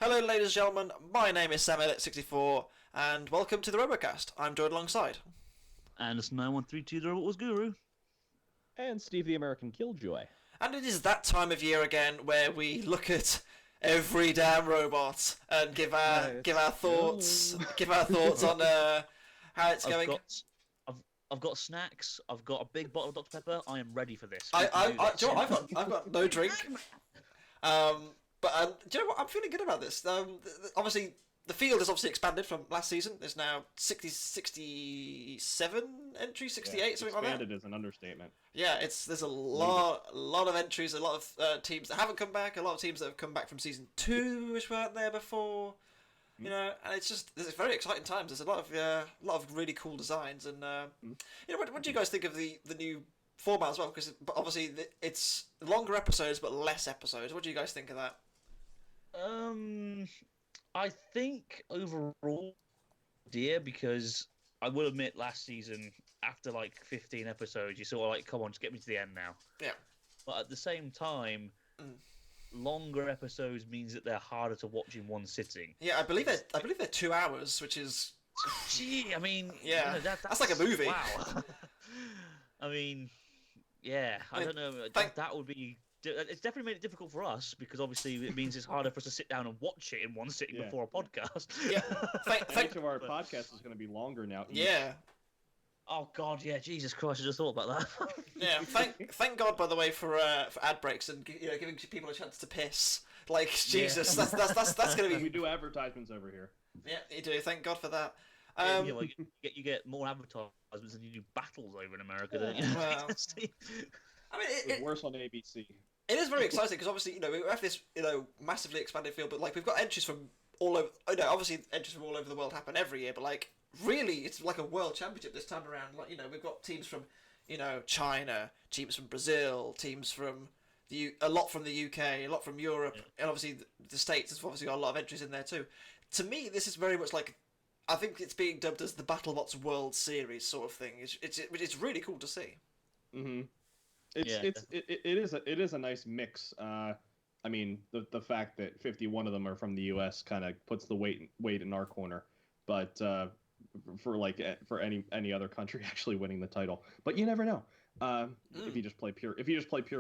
Hello, ladies and gentlemen. My name is Sam64, and welcome to the RoboCast. I'm joined alongside Anderson9132, the Robot Guru. And Steve, the American Killjoy. And it is that time of year again where we look at every damn robot and give our thoughts on how it's going. I've got snacks. I've got a big bottle of Dr Pepper. I am ready for this. I've got no drink. But do you know what? I'm feeling good about this. Obviously, the field has obviously expanded from last season. There's now 67 entries, 68, something like that. Expanded is an understatement. Yeah, there's a lot of entries, a lot of teams that haven't come back, a lot of teams that have come back from season 2, which weren't there before. You know, and it's very exciting times. There's a lot of really cool designs, and you know, what do you guys think of the new format as well? Because obviously it's longer episodes but less episodes. What do you guys think of that? I think overall, because I will admit last season, after like 15 episodes, you sort of like, come on, just get me to the end now. Yeah. But at the same time, longer episodes means that they're harder to watch in one sitting. Yeah, I believe they're 2 hours, which is. Gee, I mean, yeah, you know, that's like a movie. Wow. I mean, yeah, I don't know. That would be. It's definitely made it difficult for us because obviously it means it's harder for us to sit down and watch it in one sitting before a podcast. Yeah, Each of our podcasts is going to be longer now. Yeah. Oh God, yeah, Jesus Christ! I just thought about that. Yeah, thank God, by the way, for ad breaks and giving people a chance to piss. Like Jesus, that's gonna be. We do advertisements over here. Yeah, you do. Thank God for that. You get more advertisements than you do battles over in America, don't you? Well, I mean, it's worse on ABC. It is very exciting because obviously, we have this, massively expanded field, but like we've got entries from all over. Obviously entries from all over the world happen every year, but like really, it's like a world championship this time around. Like we've got teams from, China, teams from Brazil, teams from a lot from the UK, a lot from Europe, and obviously the States has obviously got a lot of entries in there too. To me, this is very much like, I think it's being dubbed as the BattleBots World Series sort of thing. It's really cool to see. Mm-hmm. It is a nice mix. I mean, the fact that 51 of them are from the U.S. kind of puts the weight in our corner, but for any other country actually winning the title, but you never know if you just play pure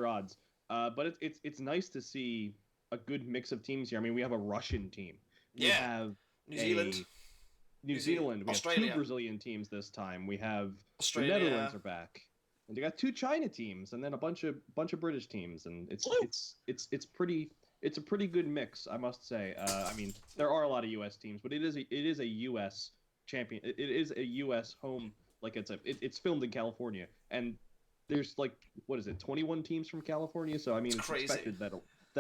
odds. But it's nice to see a good mix of teams here. I mean, we have a Russian team. We have New Zealand. We Australia. have 2 Brazilian teams this time. We have Australia. The Netherlands are back. And they got 2 China teams, and then a bunch of British teams, and it's a pretty good mix, I must say. I mean, there are a lot of U.S. teams, but it is a U.S. champion. It is a U.S. home, like it's filmed in California, and there's 21 teams from California. So I mean, it's expected that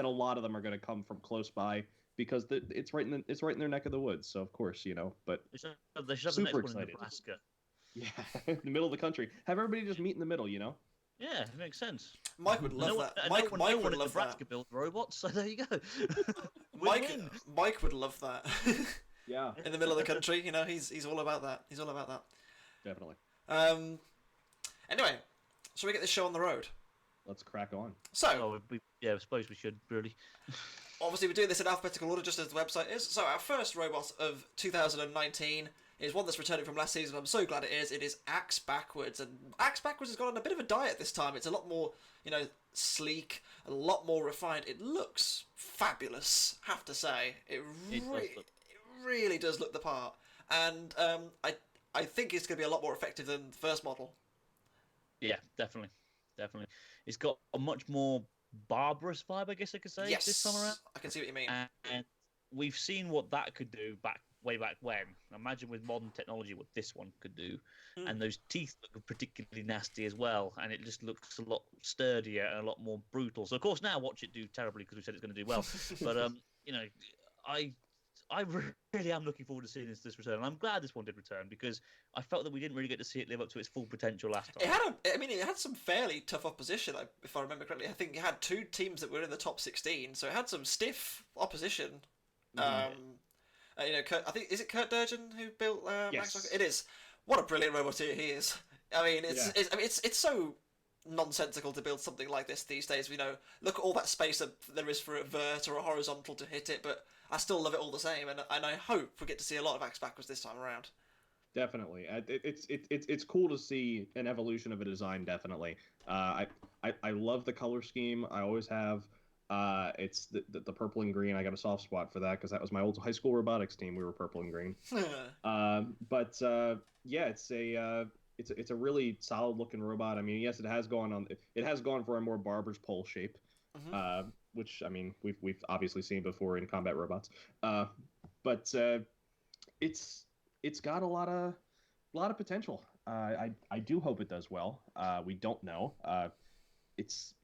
a lot of them are going to come from close by because it's right in their neck of the woods. So of course, but they should have the next one in Nebraska. Yeah, in the middle of the country. Have everybody just meet in the middle, Yeah, it makes sense. Mike would love that. Mike would love that. Nebraska built robots, so there you go. Mike would love that. Yeah. In the middle of the country, he's all about that. He's all about that. Definitely. Anyway, shall we get this show on the road? Let's crack on. So, I suppose we should, really. Obviously, we're doing this in alphabetical order, just as the website is. So, our first robot of 2019 is one that's returning from last season. I'm so glad it is. It is Axe Backwards, and Axe Backwards has gone on a bit of a diet this time. It's a lot more, sleek, a lot more refined. It looks fabulous, have to say. It really does look the part, and I think it's going to be a lot more effective than the first model. Yeah, definitely. It's got a much more barbarous vibe, I guess I could say. Yes, this time around. I can see what you mean. And we've seen what that could do way back when. Imagine with modern technology what this one could do. And those teeth look particularly nasty as well, and it just looks a lot sturdier and a lot more brutal. So of course now watch it do terribly because we said it's going to do well. But I really am looking forward to seeing this return, and I'm glad this one did return because I felt that we didn't really get to see it live up to its full potential last time. It had some fairly tough opposition, if I remember correctly. I think it had 2 teams that were in the top 16, so it had some stiff opposition. I think is it Kurt Durgeon who built yes. Max? It is. What a brilliant robot he is. I mean, it's so nonsensical to build something like this these days. You know, look at all that space that there is for a vert or a horizontal to hit it, but I still love it all the same, and I hope we get to see a lot of axe backwards this time around. Definitely, it's cool to see an evolution of a design. Definitely, I love the color scheme. I always have. It's the purple and green. I got a soft spot for that because that was my old high school robotics team. We were purple and green. Yeah, it's a really solid looking robot. I mean, yes, it has gone for a more barber's pole shape, which I mean we've obviously seen before in combat robots. But it's got a lot of potential. I do hope it does well. We don't know. It's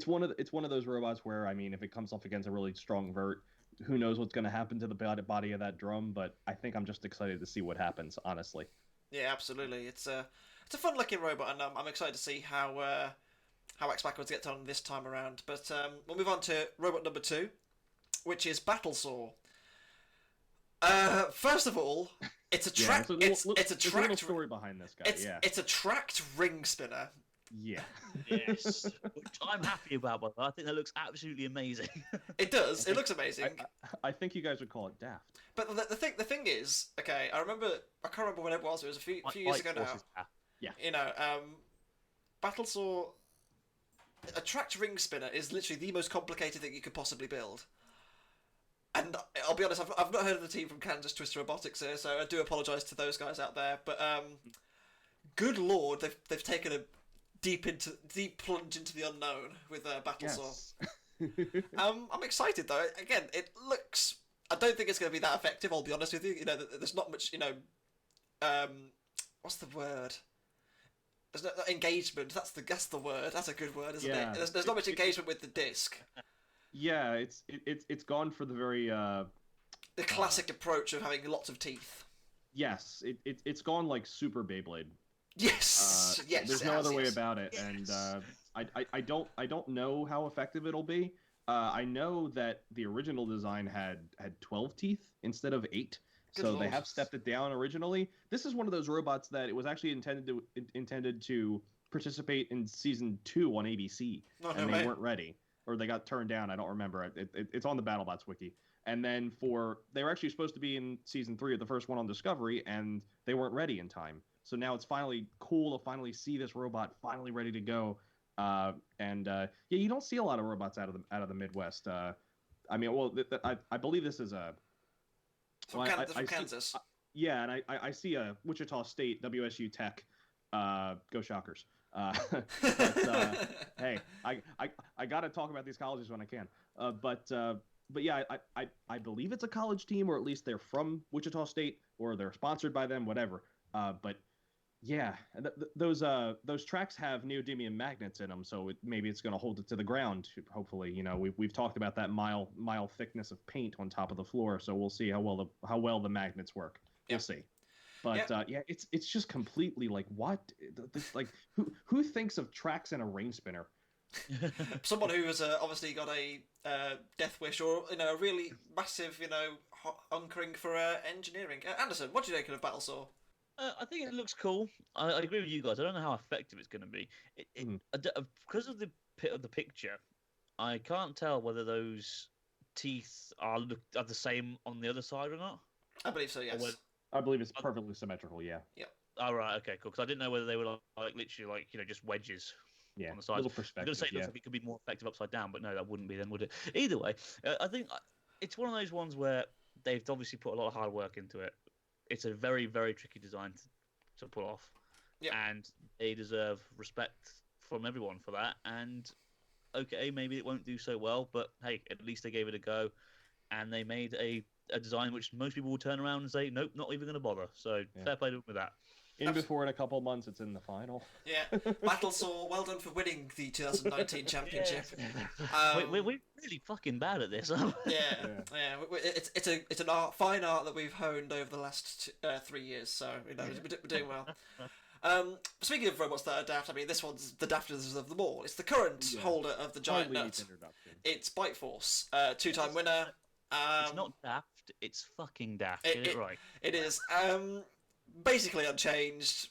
one of those robots where, I mean, if it comes up against a really strong vert, who knows what's going to happen to the body of that drum? But I think I'm just excited to see what happens, honestly. Yeah, absolutely. It's a fun looking robot, and I'm excited to see how Axe Backwards gets on this time around. But we'll move on to robot number 2, which is BattleSaw. First of all, it's a track. It's a tracked. Little story behind this guy. It's a tracked ring spinner. Yeah. Yes. Which I'm happy about, by the way. I think that looks absolutely amazing. It does. It looks amazing. I think you guys would call it daft. But the thing is, okay, I can't remember when it was. It was a few years ago now. Yeah. You know, BattleSaw, a tracked ring spinner is literally the most complicated thing you could possibly build. And I'll be honest, I've not heard of the team from Kansas Twister Robotics here, so I do apologise to those guys out there. But good lord, they've taken a deep plunge into the unknown with BattleSaw. Yes. I'm excited though. Again, it looks. I don't think it's going to be that effective. I'll be honest with you. You know, there's not much. You know, what's the word? There's no engagement. That's the word. That's a good word, isn't it? There's not much engagement with the disc. Yeah, it's gone for the very the classic approach of having lots of teeth. Yes, it's gone like Super Beyblade. Yes, yes. There's no other way about it, and I don't know how effective it'll be. I know that the original design had 12 teeth instead of 8, so they have stepped it down originally. This is one of those robots that it was actually intended to participate in season 2 on ABC, and they weren't ready, or they got turned down. I don't remember. It's on the BattleBots wiki. And then they were actually supposed to be in season 3 of the first one on Discovery, and they weren't ready in time. So now it's finally cool to finally see this robot finally ready to go. Yeah, you don't see a lot of robots out of the Midwest. I mean, well, I believe this is a from Kansas. Yeah, and I see a Wichita State WSU Tech. Go Shockers. Hey, I got to talk about these colleges when I can. But yeah, I believe it's a college team, or at least they're from Wichita State, or they're sponsored by them, whatever. But yeah, those tracks have neodymium magnets in them, so maybe it's going to hold it to the ground. Hopefully, you know, we've talked about that mile thickness of paint on top of the floor, so we'll see how well the magnets work. We'll see. But yeah, it's just completely like, what? Like, who thinks of tracks in a ring spinner? Someone who has obviously got a death wish, or you know, a really massive, you know, hunkering for engineering. Anderson, what do you think of BattleSaw? I think it looks cool. I agree with you guys. I don't know how effective it's going to be. Because of the picture, I can't tell whether those teeth are the same on the other side or not. I believe so. Yes. I believe it's perfectly symmetrical. Yeah. Yeah. All right. Okay. Cool. Because I didn't know whether they were like literally like, you know, just wedges. Yeah. On the side. Little I was perspective. going to say it looks like it could be more effective upside down, but no, that wouldn't be then, would it? Either way, I think it's one of those ones where they've obviously put a lot of hard work into it. It's a very, very tricky design to pull off. Yeah. And they deserve respect from everyone for that. And okay, maybe it won't do so well, but hey, at least they gave it a go, and they made a design which most people will turn around and say, nope, not even going to bother. So fair play to them with that. Before in a couple of months, it's in the final. Yeah, BattleSaw, well done for winning the 2019 championship. We're really fucking bad at this, aren't we? Yeah. It's an fine art that we've honed over the last 3 years, so you know we're doing well. Speaking of robots that are daft, I mean this one's the daftest of them all. It's the current holder of the giant nut. It's Bite Force, 2-time winner. It's not daft, it's fucking daft. Get it right. It is. Basically unchanged,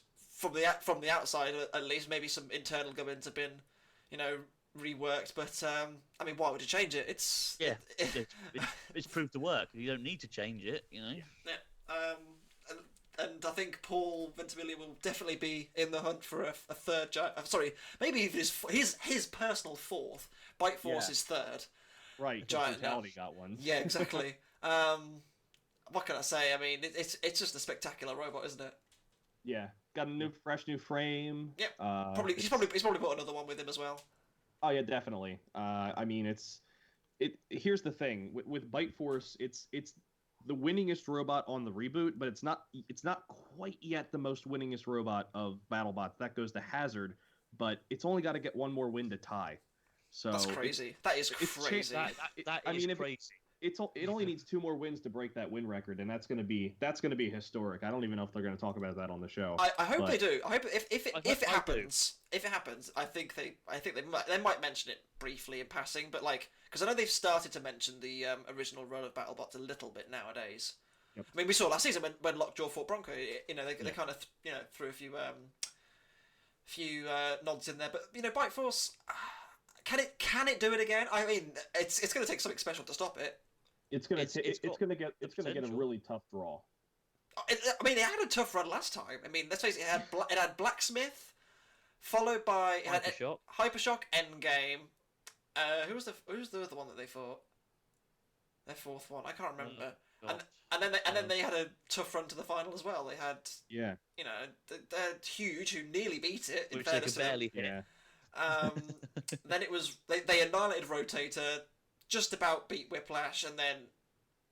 from the outside at least, maybe some internal gubbins have been, reworked. But I mean, why would you change it? It's it's proved to work. You don't need to change it, Yeah. And I think Paul Ventimiglia will definitely be in the hunt for a third giant. Sorry, maybe even his personal fourth. Bite Force is third. Right, giant Brutality got one. Yeah, exactly. What can I say? I mean, it's just a spectacular robot, isn't it? Yeah, got a fresh new frame. Yeah, he's probably brought another one with him as well. Oh yeah, definitely. I mean, here's the thing with Bite Force, it's the winningest robot on the reboot, but it's not quite yet the most winningest robot of BattleBots. That goes to Hazard, but it's only got to get one more win to tie. So that's crazy. That is crazy. That is crazy. It only needs 2 more wins to break that win record, and that's gonna be historic. I don't even know if they're gonna talk about that on the show. I hope they do. I hope if it happens, I think they might mention it briefly in passing, but because I know they've started to mention the original run of BattleBots a little bit nowadays. Yep. I mean, we saw last season when LockJaw fought Bronco. They kind of threw a few nods in there, but Bite Force. Can it do it again? I mean, it's going to take something special to stop it. It's going to get a really tough draw. I mean, it had a tough run last time. I mean, let's face it, it had Blacksmith, followed by Hypershock Endgame. Who was the other one that they fought? Their fourth one, I can't remember. And then they had a tough run to the final as well. They had they're huge who nearly beat it. In which they could barely hit. Yeah. Then it was they annihilated Rotator, just about beat Whiplash, and then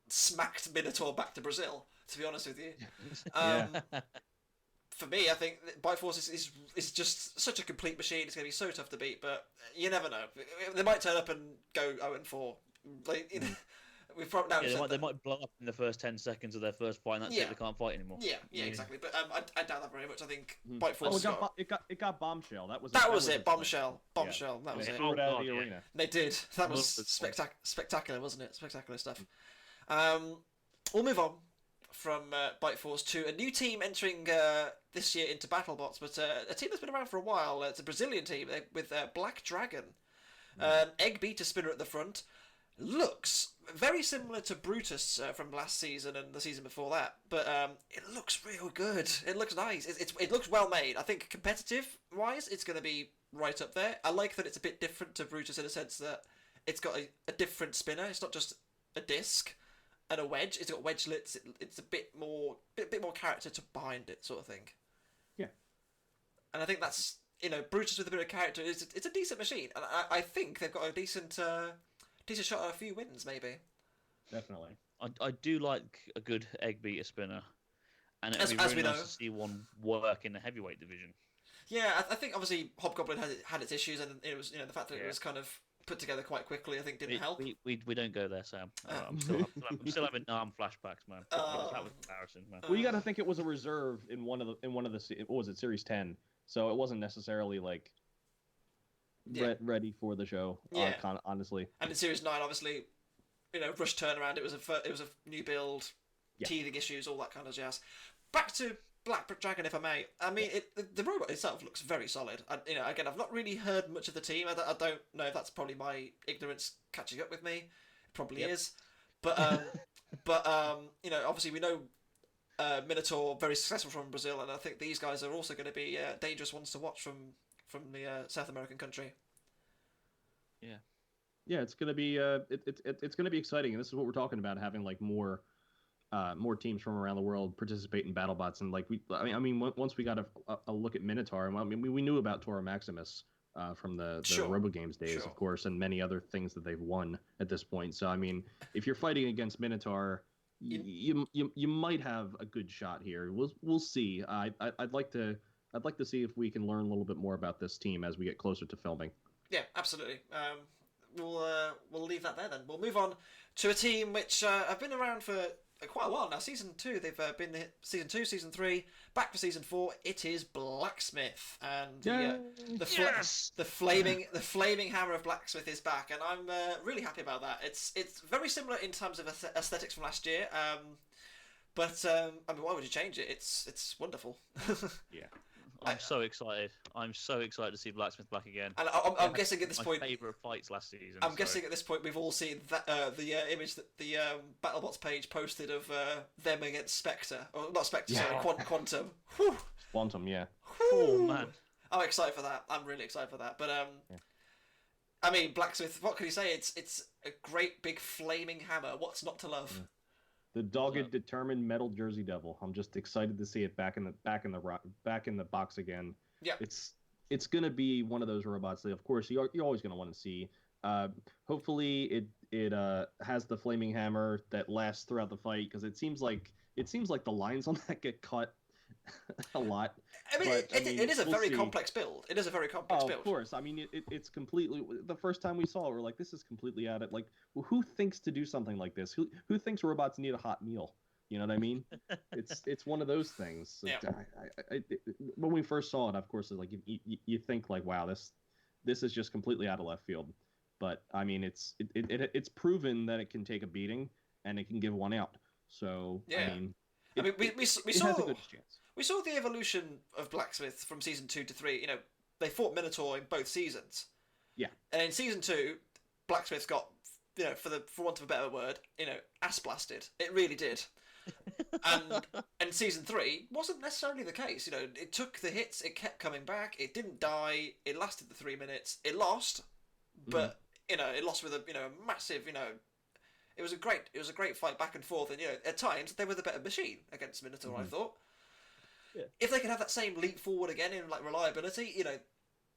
smacked Minotaur back to Brazil. To be honest with you, for me, I think Bite Force is just such a complete machine. It's going to be so tough to beat, but you never know. They might turn up and go 0-4. We've probably they might blow up in the first 10 seconds of their first fight, and that's it. They can't fight anymore. Yeah, exactly. But I doubt that very much. I think Bite Force. It got Bombshell. That was it. Bombshell. Bombshell. That was it. Threw it out of the arena. They did. That was spectacular, wasn't it? Spectacular stuff. We'll move on from Bite Force to a new team entering this year into BattleBots, but a team that's been around for a while. It's a Brazilian team with Black Dragon, Egg Beater Spinner at the front. Looks very similar to Brutus from last season and the season before that, but it looks real good. It looks nice. It looks well made. I think competitive wise, it's going to be right up there. I like that it's a bit different to Brutus in a sense that it's got a different spinner. It's not just a disc and a wedge. It's got wedgelets. It's a bit more character behind it, sort of thing. Yeah, and I think that's Brutus with a bit of character. It's a decent machine, and I think they've got a decent shot at a few wins, maybe. Definitely. I do like a good Egg Beater Spinner, and it'd be really nice to see one work in the heavyweight division. Yeah, I think obviously Hobgoblin had its issues, and it was the fact that it was kind of put together quite quickly. I think didn't help. We don't go there, Sam. I'm still having arm flashbacks, man. That was embarrassing, man. Well, you got to think it was a reserve in one of the what was it, Series 10? So it wasn't necessarily ready for the show. Yeah. Honestly. And in Series 9, obviously, rush turnaround. It was a new build, teething issues, all that kind of jazz. Back to Black Dragon, if I may. I mean, the robot itself looks very solid. Again, I've not really heard much of the team. I don't know if that's probably my ignorance catching up with me. It probably is. But obviously we know Minotaur very successful from Brazil, and I think these guys are also going to be dangerous ones to watch from the South American country. Yeah, it's gonna be it's gonna be exciting, and this is what we're talking about, having more teams from around the world participate in BattleBots, and once we got a look at Minotaur, we knew about Tora Maximus from the Robo Games days, of course, and many other things that they've won at this point. So if you're fighting against Minotaur, you might have a good shot here. We'll see. I'd like to see if we can learn a little bit more about this team as we get closer to filming. Yeah, absolutely. We'll leave that there then. We'll move on to a team which have been around for quite a while now. Season 2, they've been Season 2, Season 3, back for Season 4. It is Blacksmith, and the flaming hammer of Blacksmith is back, and I'm really happy about that. It's very similar in terms of aesthetics from last year, but why would you change it? It's wonderful. Yeah. I'm so excited. I'm so excited to see Blacksmith back again. And I'm guessing at this point, my favourite fights last season. I'm guessing at this point we've all seen that the image that the BattleBots page posted of them against Spectre, or not Spectre, sorry, Quantum. Whew. Quantum, yeah. Oh man, I'm excited for that. I'm really excited for that. But I mean, Blacksmith. What can you say? It's a great big flaming hammer. What's not to love? Yeah. The dogged, determined metal Jersey Devil. I'm just excited to see it back in the box again. Yeah, it's gonna be one of those robots that, of course, you're always gonna want to see. Hopefully, it has the flaming hammer that lasts throughout the fight, because it seems like the lines on that get cut a lot. I mean, it is a very complex build. It is a very complex build. Of course. I mean, it's completely. The first time we saw it, we're like, this is completely out of, like, who thinks to do something like this? Who thinks robots need a hot meal? You know what I mean? It's one of those things. Yeah. When we first saw it, of course, it's like you think like, wow, this is just completely out of left field. But I mean, it's proven that it can take a beating and it can give one out. So yeah. We saw has a good chance. We saw the evolution of Blacksmith from season 2 to 3. You know, they fought Minotaur in both seasons. Yeah. And in season 2, Blacksmith got, you know, for want of a better word, you know, ass blasted. It really did. And season 3 wasn't necessarily the case. You know, it took the hits, it kept coming back, it didn't die, it lasted the 3 minutes, it lost, but you know, it lost with a massive, you know, it was a great fight back and forth, and you know, at times they were the better machine against Minotaur. I thought. Yeah. If they can have that same leap forward again in like reliability, you know,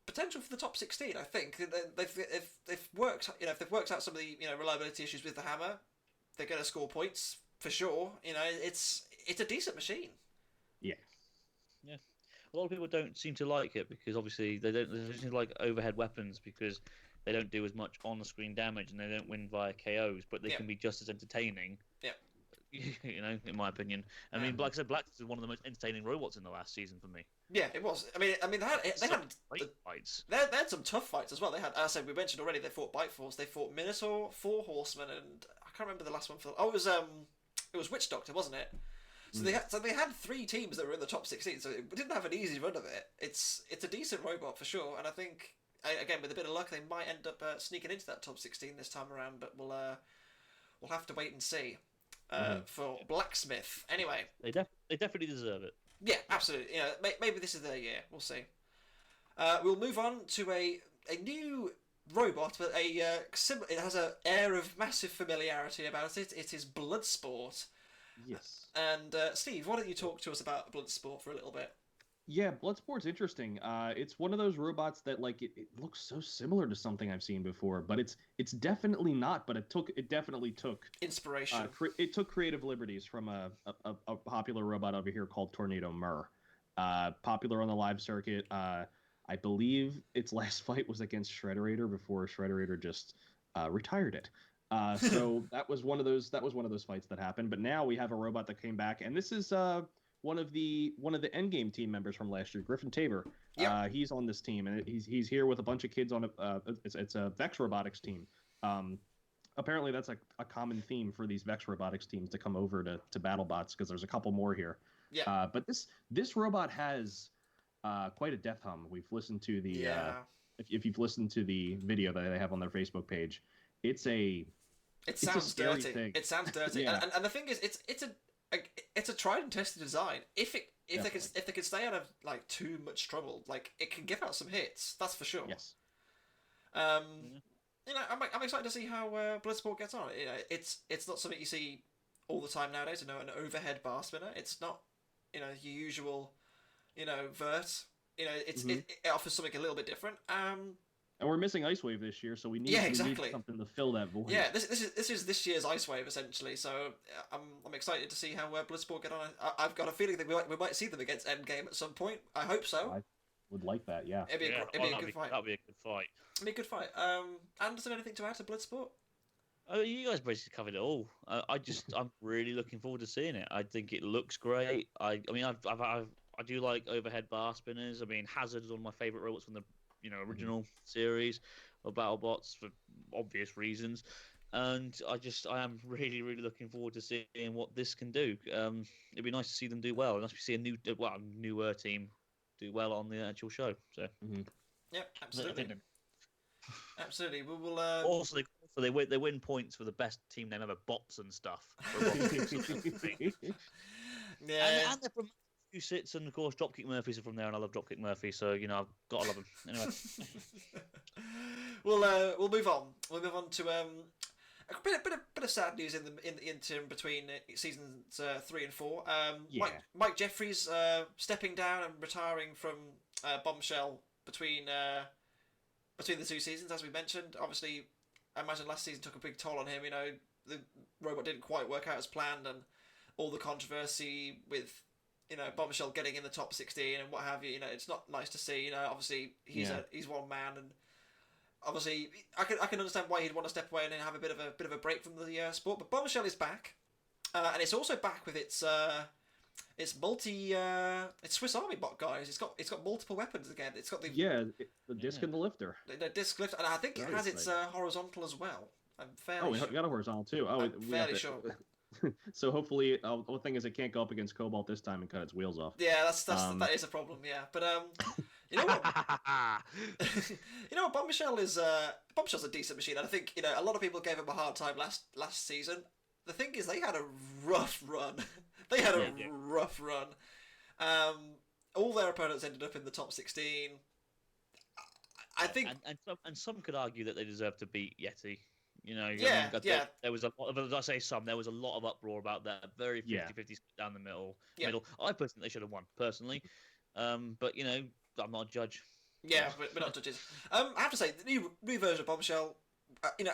potential for the top 16. I think they've worked, you know, if they've worked out some of the, you know, reliability issues with the hammer, they're going to score points for sure. You know, it's a decent machine. Yeah. Yeah. A lot of people don't seem to like it because obviously they don't seem to like overhead weapons because they don't do as much on-screen damage and they don't win via KOs, but they can be just as entertaining. Yeah. You know, in my opinion. I mean, like I said, Black is one of the most entertaining robots in the last season for me. Yeah, it was. I mean, they had great fights. They had some tough fights as well. They had, as I said, we mentioned already, they fought Bite Force, they fought Minotaur, 4 Horsemen, and I can't remember the last one. It was Witch Doctor, wasn't it? So they had 3 teams that were in the top 16. So it didn't have an easy run of it. It's a decent robot for sure, and I think again with a bit of luck they might end up sneaking into that top 16 this time around. But we'll have to wait and see. For Blacksmith. Anyway, they definitely deserve it. Yeah, absolutely. You know, maybe this is their year. We'll see. We'll move on to a new robot, but it has an air of massive familiarity about it. It is Bloodsport. Yes. And Steve, why don't you talk to us about Bloodsport for a little bit? Yeah, Bloodsport's interesting. It's one of those robots that like it looks so similar to something I've seen before, but it's definitely not. But it definitely took inspiration. It took creative liberties from a popular robot over here called Tornado Mur, popular on the live circuit. I believe its last fight was against Shrederator before Shrederator just retired it. So that was one of those fights that happened. But now we have a robot that came back, and this is one of the endgame team members from last year, Griffin Tabor. Yep. He's on this team, and he's here with a bunch of kids on it's a Vex Robotics team. Apparently that's a common theme for these Vex Robotics teams to come over to BattleBots, because there's a couple more here. Yeah. But this robot has quite a death hum. We've listened to the if you've listened to the video that they have on their Facebook page, it sounds dirty. Thing. It sounds dirty. Yeah. And the thing is, it's a tried and tested design. If they can stay out of like too much trouble, like it can give out some hits. That's for sure. Yes. You know, I'm excited to see how Bloodsport gets on. You know, it's not something you see all the time nowadays. You know, an overhead bar spinner. It's not, you know, your usual, you know, vert. You know, it offers something a little bit different. And we're missing Ice Wave this year, so we need something to fill that void. Yeah, this is this year's Ice Wave essentially. So I'm excited to see how Bloodsport get on. I've got a feeling that we might see them against Endgame at some point. I hope so. I would like that. Yeah. It'd be a good fight. That'd be a good fight. It'd be a good fight. Anderson, anything to add to Bloodsport? Oh, you guys basically covered it all. I'm really looking forward to seeing it. I think it looks great. I mean, I do like overhead bar spinners. I mean, Hazard is one of my favorite robots from the original series of BattleBots for obvious reasons, and I am really looking forward to seeing what this can do. It'd be nice to see them do well. Nice to see a newer team do well on the actual show. So Yep, absolutely. Absolutely. We will. Also, they win points for the best team name ever, bots and stuff. Yeah. And they're from Massachusetts, and of course, Dropkick Murphys are from there, and I love Dropkick Murphy, so I've got to love them. Anyway, we'll move on. We'll move on to a bit of sad news in the interim between seasons 3 and 4. Mike Jeffries stepping down and retiring from Bombshell between the 2 seasons, as we mentioned. Obviously, I imagine last season took a big toll on him. The robot didn't quite work out as planned, and all the controversy with Bombshell getting in the top 16 and what have you. It's not nice to see. Obviously he's one man, and obviously I can understand why he'd want to step away and then have a bit of a break from the sport. But Bombshell is back, and it's also back with its Swiss Army bot guys. It's got multiple weapons again. It's got the disc and the lifter. The disc lifter, and I think it has its horizontal as well. I'm fairly sure. We got a horizontal too. I'm fairly sure. So hopefully, the thing is, it can't go up against Cobalt this time and cut its wheels off. Yeah, that is a problem. Yeah, but you know what? You know what? Bombshell's a decent machine, and I think a lot of people gave him a hard time last season. The thing is, they had a rough run. Rough run. All their opponents ended up in the top 16. I think, and some could argue that they deserve to beat Yeti. There was a lot of, as I say, there was a lot of uproar about that. Very 50-50 down the middle. I personally think they should have won, personally. But I'm not a judge. Yeah, we're not judges. I have to say, the new version of Bombshell,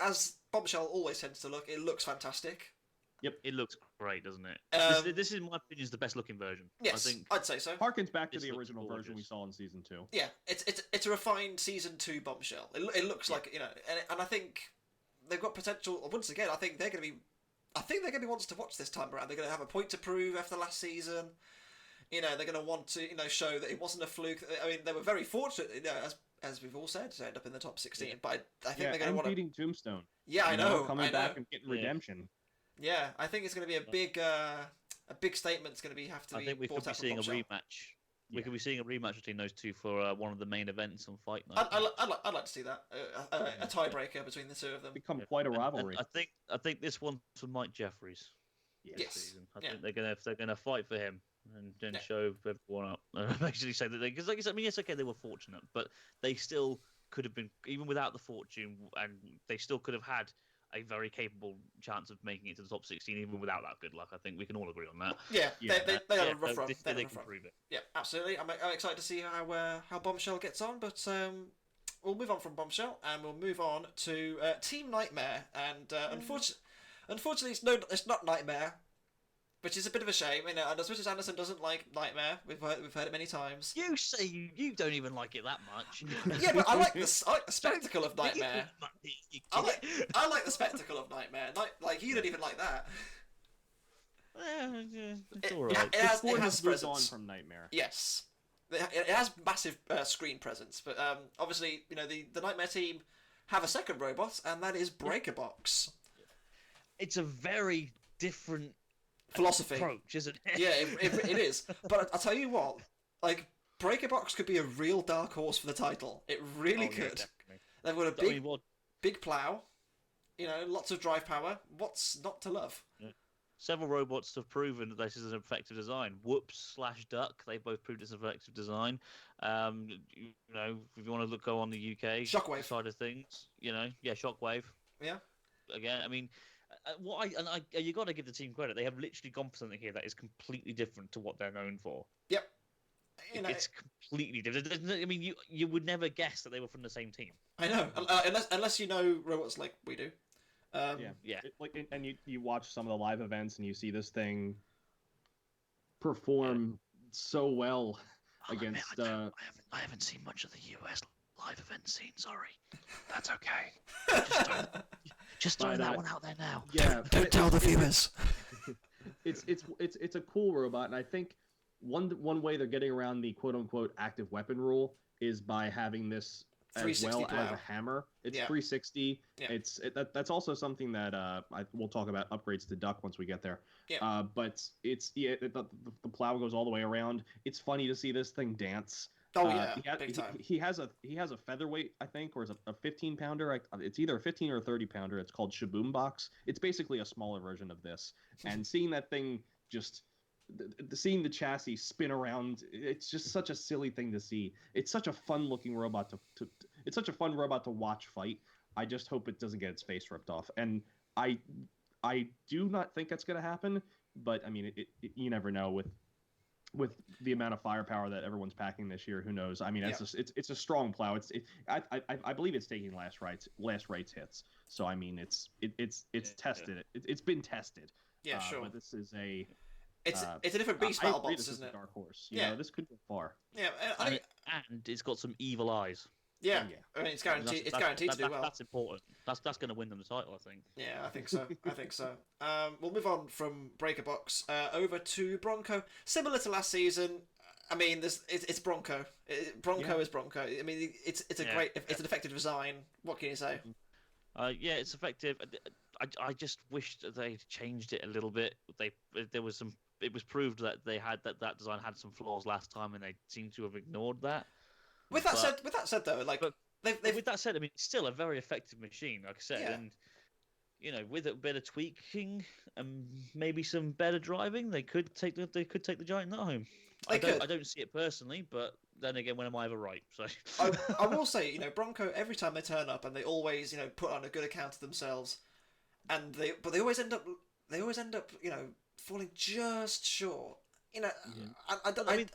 as Bombshell always tends to look, it looks fantastic. Yep, it looks great, doesn't it? This is, in my opinion, is the best looking version. Yes, I think I'd say so. Harkens back to the original version we saw in season 2. Yeah, it's a refined season 2 Bombshell. It looks like and I think they've got potential. Once again, I think they're going to be ones to watch this time around. They're going to have a point to prove after last season. They're going to want to show that it wasn't a fluke. I mean, they were very fortunate, as we've all said, to end up in the top 16. Yeah. But I think they're going to want beating Tombstone. Yeah, I know. Coming back and getting redemption. Yeah, I think it's going to be a big statement. It's going to I think we could be seeing a rematch. We could be seeing a rematch between those two for one of the main events on Fight Night. I'd like to see that a tiebreaker between the two of them. Become quite a rivalry. And I think this one's for Mike Jeffries. Yes. Season. I think they're gonna fight for him and then show everyone up. Actually say that because yes, okay, they were fortunate, but they still could have been, even without the fortune, and they still could have had a very capable chance of making it to the top 16 even without that good luck. I think we can all agree on that. Yeah, they had a rough run. They can prove it. Yeah, absolutely. I'm excited to see how Bombshell gets on, but we'll move on from Bombshell and we'll move on to Team Nightmare. And unfortunately, it's not Nightmare, which is a bit of a shame. And as much as Anderson doesn't like Nightmare, we've heard it many times. You say you don't even like it that much. Yeah, but I like the spectacle of Nightmare. I like the spectacle of Nightmare. Like you don't even like that. It's all right. It has presence. On from Nightmare. Yes, it has massive screen presence. But obviously, the Nightmare team have a second robot, and that is BreakerBox. It's a very different philosophy approach, isn't it? Yeah, it is. But I'll tell you what, like BreakerBox could be a real dark horse for the title. It really could. Yeah, they've got a big plow, lots of drive power. What's not to love? Yeah. Several robots have proven that this is an effective design. Whoops/Duck, they both proved it's an effective design. If you want to go on the UK Shockwave side of things, Shockwave. Yeah. Again, I mean. You got to give the team credit. They have literally gone for something here that is completely different to what they're known for. Yep. It's completely different. I mean, you would never guess that they were from the same team. I know, unless you know robots like we do. Yeah. And you watch some of the live events and you see this thing perform so well against. I haven't seen much of the US live event scene. Sorry, that's okay. Just throwing that one out there now. Yeah, don't tell the viewers. It's a cool robot, and I think one way they're getting around the quote unquote active weapon rule is by having this as well as a hammer. It's 360. Yeah. That's also something that we'll talk about upgrades to Duck once we get there. Yeah. But the plow goes all the way around. It's funny to see this thing dance. Oh yeah, big time. He has a featherweight, I think, or is a 15-pounder. It's either a 15 or a 30-pounder. It's called Shaboom Box. It's basically a smaller version of this. And seeing that thing seeing the chassis spin around, it's just such a silly thing to see. It's such a fun-looking robot it's such a fun robot to watch fight. I just hope it doesn't get its face ripped off. And I do not think that's going to happen. But I mean, you never know with the amount of firepower that everyone's packing this year. Who knows? I mean, it's a strong plow. I believe it's taking last rights hits. So I mean, it's tested. It's been tested. Yeah, sure. But this is a it's a different beast. BattleBots, isn't it? Dark horse. You know, this could go far. Yeah, and it's got some evil eyes. Yeah, I mean, it's guaranteed. It's guaranteed to do well. That's important. That's going to win them the title, I think. Yeah, I think so. We'll move on from Breaker Box over to Bronco. Similar to last season. I mean, it's Bronco. Bronco is Bronco. I mean, it's an effective design. What can you say? Yeah, it's effective. I just wish that they changed it a little bit. It was proved that that design had some flaws last time, and they seem to have ignored that. With that said, though, like with that said, I mean, it's still a very effective machine, like I said, and you know, with a bit of tweaking and maybe some better driving, they could take the Giant Nut home. I don't see it personally, but then again, when am I ever right? So I will say, you know, Bronco, every time they turn up and they always, you know, put on a good account of themselves, and they always end up, you know, falling just short. You know, I mean.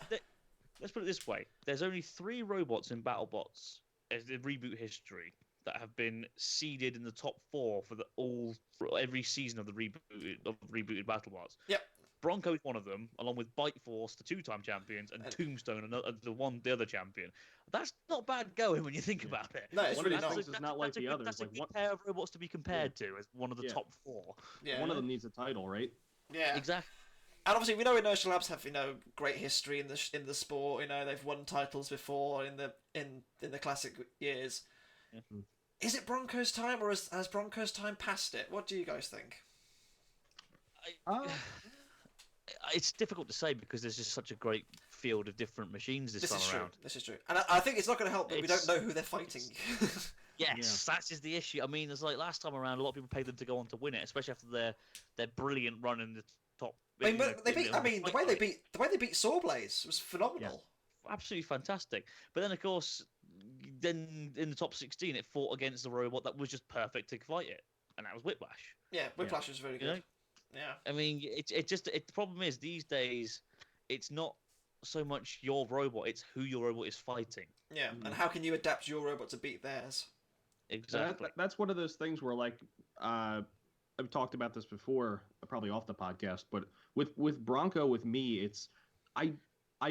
Let's put it this way: there's only 3 robots in BattleBots as the reboot history that have been seeded in the top 4 for every season of the rebooted BattleBots. Yep. Bronco is one of them, along with Bite Force, the 2-time champions, and Tombstone, the other champion. That's not bad going when you think about it. No, it's really not. It's not like the others. That's a good pair of robots to be compared to as one of the top 4. Yeah. One of them needs a title, right? Yeah. Exactly. And obviously, we know Inertial Labs have, you know, great history in the sport. You know, they've won titles before in the classic years. Yeah. Is it Bronco's time, or has Bronco's time passed it? What do you guys think? It's difficult to say because there's just such a great field of different machines this time around. This is true. And I think it's not going to help that we don't know who they're fighting. Yes, that is the issue. I mean, it's like last time around, a lot of people paid them to go on to win it, especially after their brilliant run in the top. The way they beat Sawblaze was phenomenal. Yeah, absolutely fantastic. But then, of course, then in the top 16, it fought against the robot that was just perfect to fight it, and that was Whiplash. Yeah, Whiplash was really good. You know? Yeah. I mean, the problem is these days, it's not so much your robot; it's who your robot is fighting. Yeah, and how can you adapt your robot to beat theirs? Exactly. That's one of those things where, like, I've talked about this before, probably off the podcast, but with Bronco, with me, it's I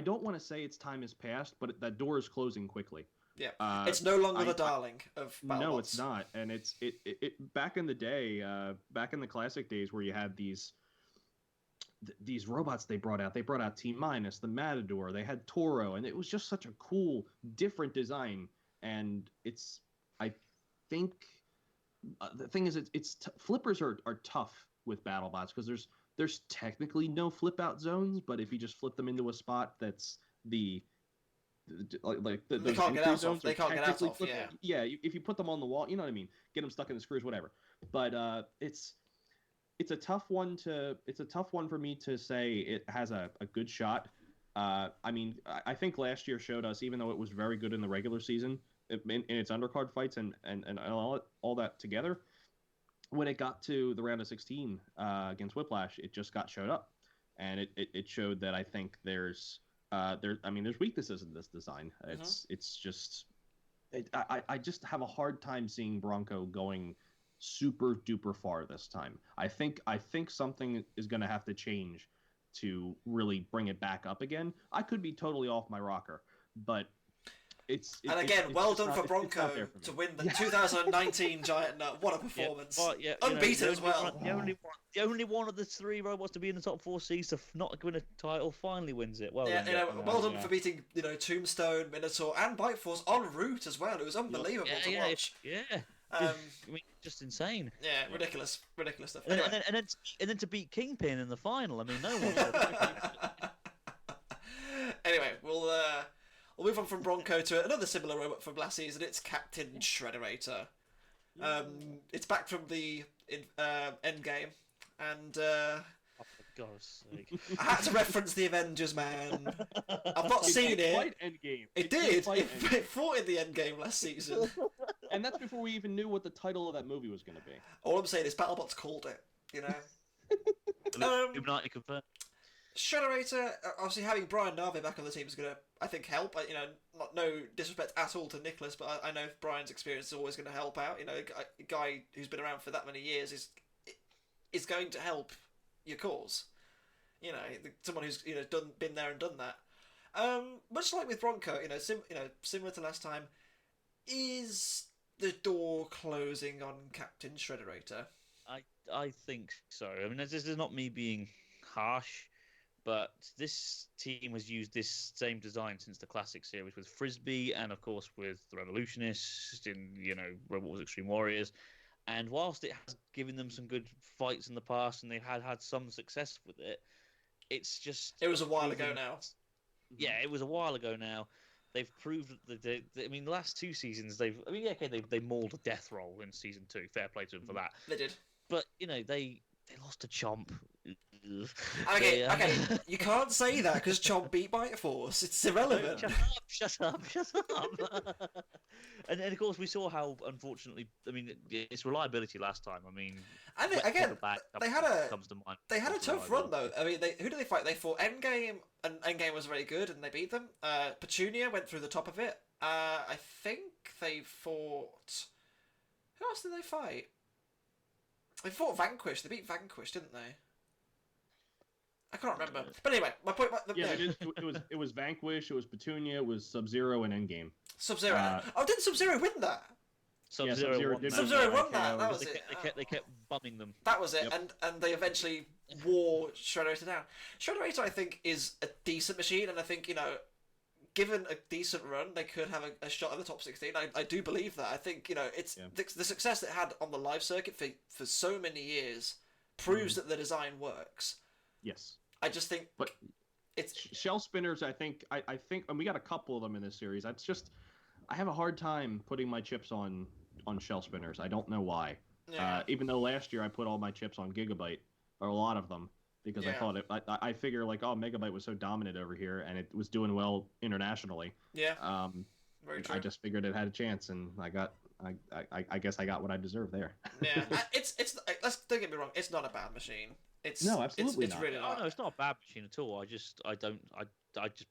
don't want to say its time has passed, but that door is closing quickly. Yeah, it's no longer the darling of BattleBots. No, it's not, and it back in the day, back in the classic days, where you had these robots they brought out T-Minus, the Matador, they had Toro, and it was just such a cool, different design. And I think the thing is, flippers are tough with BattleBots because there's technically no flip out zones, but if you just flip them into a spot that's they can't get out of. They can't get out of. Yeah. Yeah. If you put them on the wall, you know what I mean. Get them stuck in the screws, whatever. But it's a tough one for me to say it has a good shot. I mean, I think last year showed us, even though it was very good in the regular season in its undercard fights and all that together, when it got to the round of 16 against Whiplash, it just got showed up, and it showed that I think there's weaknesses in this design. It's just I just have a hard time seeing Bronco going super duper far this time. I think something is going to have to change to really bring it back up again. I could be totally off my rocker, but it's well done for Bronco to win the 2019 Giant Nut. What a performance! Unbeaten as well. The only one of the 3 robots to be in the top 4 seeds to not win a title finally wins it. Well done for beating Tombstone, Minotaur, and Bite Force en route as well. It was unbelievable to watch. Yeah. I mean, just insane. Yeah, ridiculous stuff. And then to beat Kingpin in the final. I mean, no one. Anyway, we'll move on from Bronco to another similar robot from last season. It's Captain Shrederator. It's back from the Endgame, and Oh, for God's sake. I had to reference the Avengers, man. I've not seen it. Quite Endgame. It did. It fought in the Endgame last season. And that's before we even knew what the title of that movie was going to be. All I'm saying is BattleBots called it. You know. Illuminati confirmed. Shrederator, obviously having Brian Nave back on the team is going to, I think, help. You know, no disrespect at all to Nicholas, but I know Brian's experience is always going to help out. You know, a guy who's been around for that many years is going to help your cause. You know, someone who's been there and done that. Much like with Bronco, similar to last time, is the door closing on Captain Shrederator? I think so. I mean, this is not me being harsh, but this team has used this same design since the classic series with Frisbee and, of course, with the Revolutionists in, Robot Wars Extreme Warriors. And whilst it has given them some good fights in the past and they've had some success with it, it's just... It was a while ago now. Yeah, it was a while ago now. They've proved that the last two seasons, they mauled a death roll in season 2. Fair play to them for that. They did. But, they lost to Chomp. Okay, you can't say that because Chomp beat Bite Force. It's irrelevant. Shut up. And then, of course, we saw how, unfortunately, its reliability last time. And they had a tough run though. Who did they fight? They fought Endgame, and Endgame was very good, and they beat them. Petunia went through the top of it. I think they fought. Who else did they fight? They fought Vanquish. They beat Vanquish, didn't they? I can't remember. But anyway, my point. It was Vanquish. It was Petunia. It was Sub-Zero and Endgame. Sub-Zero. Didn't Sub-Zero win that? Sub-Zero won that. That was it. They kept bumming them. That was it, and they eventually wore Shrederator down. Shrederator, I think, is a decent machine, and I think given a decent run, they could have a shot at the top 16. I do believe that. I think it's the success it had on the live circuit for so many years proves that the design works. Yes. I just think, but it's shell spinners. I think, and we got a couple of them in this series. I have a hard time putting my chips on shell spinners. I don't know why. Yeah. Even though last year I put all my chips on Gigabyte, or a lot of them, because I thought I figure Megabyte was so dominant over here and it was doing well internationally. Yeah. Very true. I just figured it had a chance, and I guess I got what I desered there. Yeah. Don't get me wrong. It's not a bad machine. No, absolutely it's not. Really not. No, it's not a bad machine at all. I just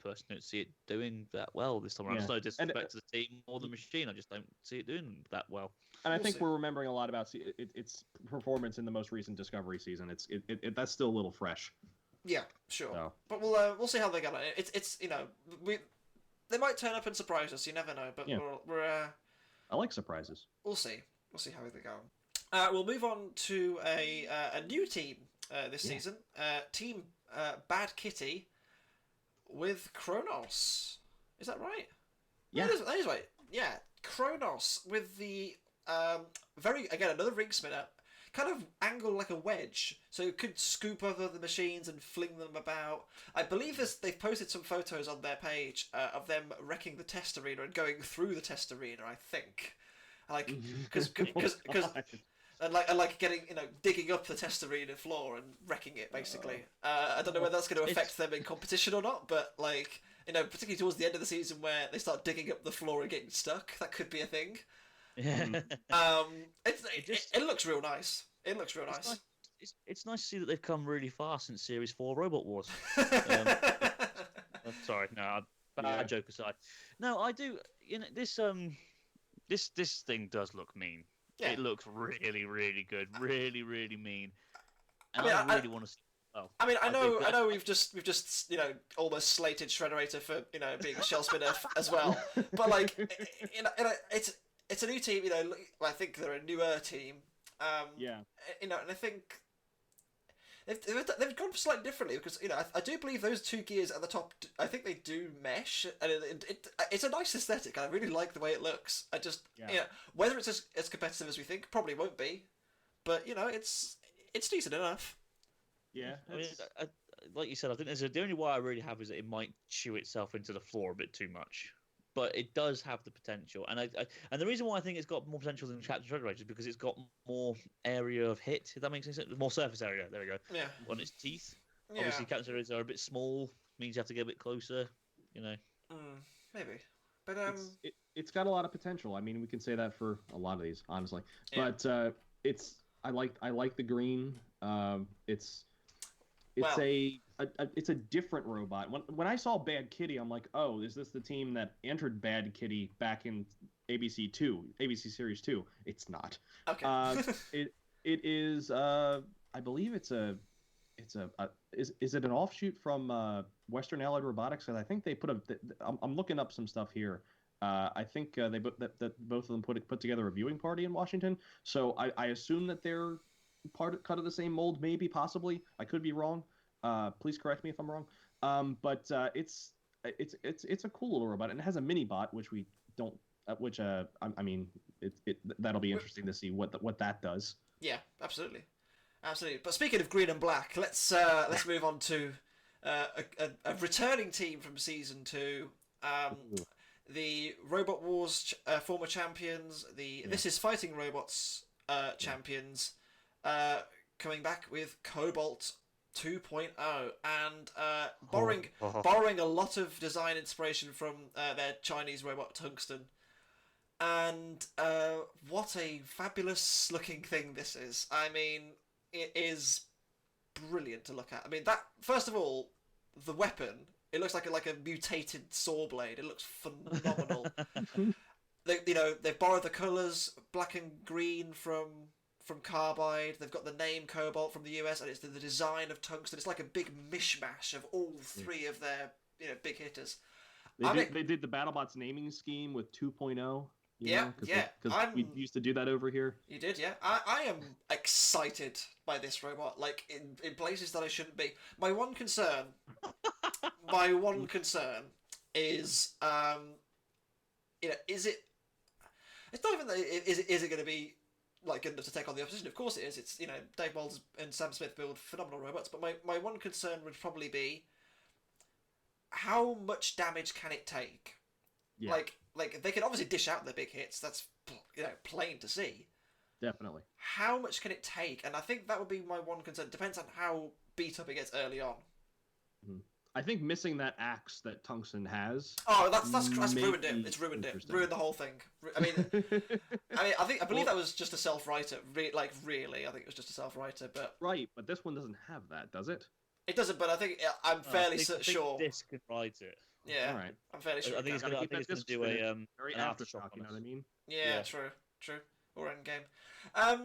personally don't see it doing that well this time around. It's no disrespect to the team or the machine. I just don't see it doing that well. And I think we're remembering a lot about its performance in the most recent Discovery season. That's still a little fresh. Yeah, sure. So. But we'll see how they get on it. It's they might turn up and surprise us. You never know. But we're I like surprises. We'll see. We'll see how they go. We'll move on to a new team this season. Team Bad Kitty with Chronos. Is that right? Yeah. That is right. Yeah. Chronos with the another ring spinner, kind of angled like a wedge, so it could scoop over the machines and fling them about. I believe they've posted some photos on their page of them wrecking the test arena and going through the test arena. I think, because and getting digging up the test arena floor and wrecking it basically. I don't know whether that's going to affect them in competition or not, but particularly towards the end of the season where they start digging up the floor and getting stuck, that could be a thing. Yeah. It looks real nice. It looks real nice. It's nice to see that they've come really far since Series 4 Robot Wars. Sorry, no, bad joke aside. No, I do. This thing does look mean. Yeah. It looks really, really good. Really, really mean. And I really want to see. Well, I know we've just almost slated Shrederator for being a shell spinner as well, but it's a new team. I think they're a newer team. And I think they've gone slightly differently because I do believe those two gears at the top. I think they do mesh, and it's a nice aesthetic. I really like the way it looks. I just whether it's as competitive as we think, probably won't be, but it's decent enough. Yeah, like you said, I think the only worry I really have is that it might chew itself into the floor a bit too much. But it does have the potential, and and the reason why I think it's got more potential than Captain Shrederator is because it's got more area of hit. If that makes any sense, more surface area. There we go. Yeah. On its teeth. Yeah. Obviously, Captain Shrederator are a bit small. Means you have to get a bit closer. You know. Maybe, but it's got a lot of potential. I mean, we can say that for a lot of these, honestly. Yeah. But I like the green. It's Well, it's a different robot. When I saw Bad Kitty, I'm like, oh, is this the team that entered Bad Kitty back in ABC Series 2? It's not. okay. It is. I believe it's is it an offshoot from Western Allied Robotics? Because I think they I'm looking up some stuff here. I think that both of them put together a viewing party in Washington. So I assume that they're cut of the same mold, maybe, possibly. I could be wrong. Please correct me if I'm wrong. But it's a cool little robot, and it has a mini bot, which we don't. I mean, that'll be interesting to see what that does. Yeah, absolutely. But speaking of green and black, let's move on to a returning team from season 2. The Robot Wars former champions, This Is Fighting Robots champions, coming back with Cobalt 2.0 and borrowing a lot of design inspiration from their Chinese robot Tungsten. And what a fabulous looking thing this is. I mean, it is brilliant to look at. I mean, that, first of all, the weapon, it looks like a mutated saw blade. It looks phenomenal. They've borrowed the colours, black and green from Carbide. They've got the name Cobalt from the US, and it's the design of Tungsten. It's like a big mishmash of all three of their big hitters. They did the BattleBots naming scheme with 2.0. Because we used to do that over here. You did, yeah. I am excited by this robot, like in places that I shouldn't be. My one concern is, is it? It's not even that. Is it going to be like good enough to take on the opposition? Of course it is. It's Dave Moulds and Sam Smith build phenomenal robots, but my one concern would probably be how much damage can it take? Yeah. Like they can obviously dish out their big hits. That's plain to see. Definitely. How much can it take? And I think that would be my one concern. Depends on how beat up it gets early on. I think missing that axe that Tungsten has. Oh, that's ruined it. It's ruined it. Ruined the whole thing. I mean, I believe that was just a self-writer. Really, I think it was just a self-writer. But right, but this one doesn't have that, does it? It doesn't. But I think I'm fairly sure. This could write it. Yeah, all right. I'm fairly sure. I think it's going to do a very an aftershock. You know what I mean? Yeah, true. Or Endgame. I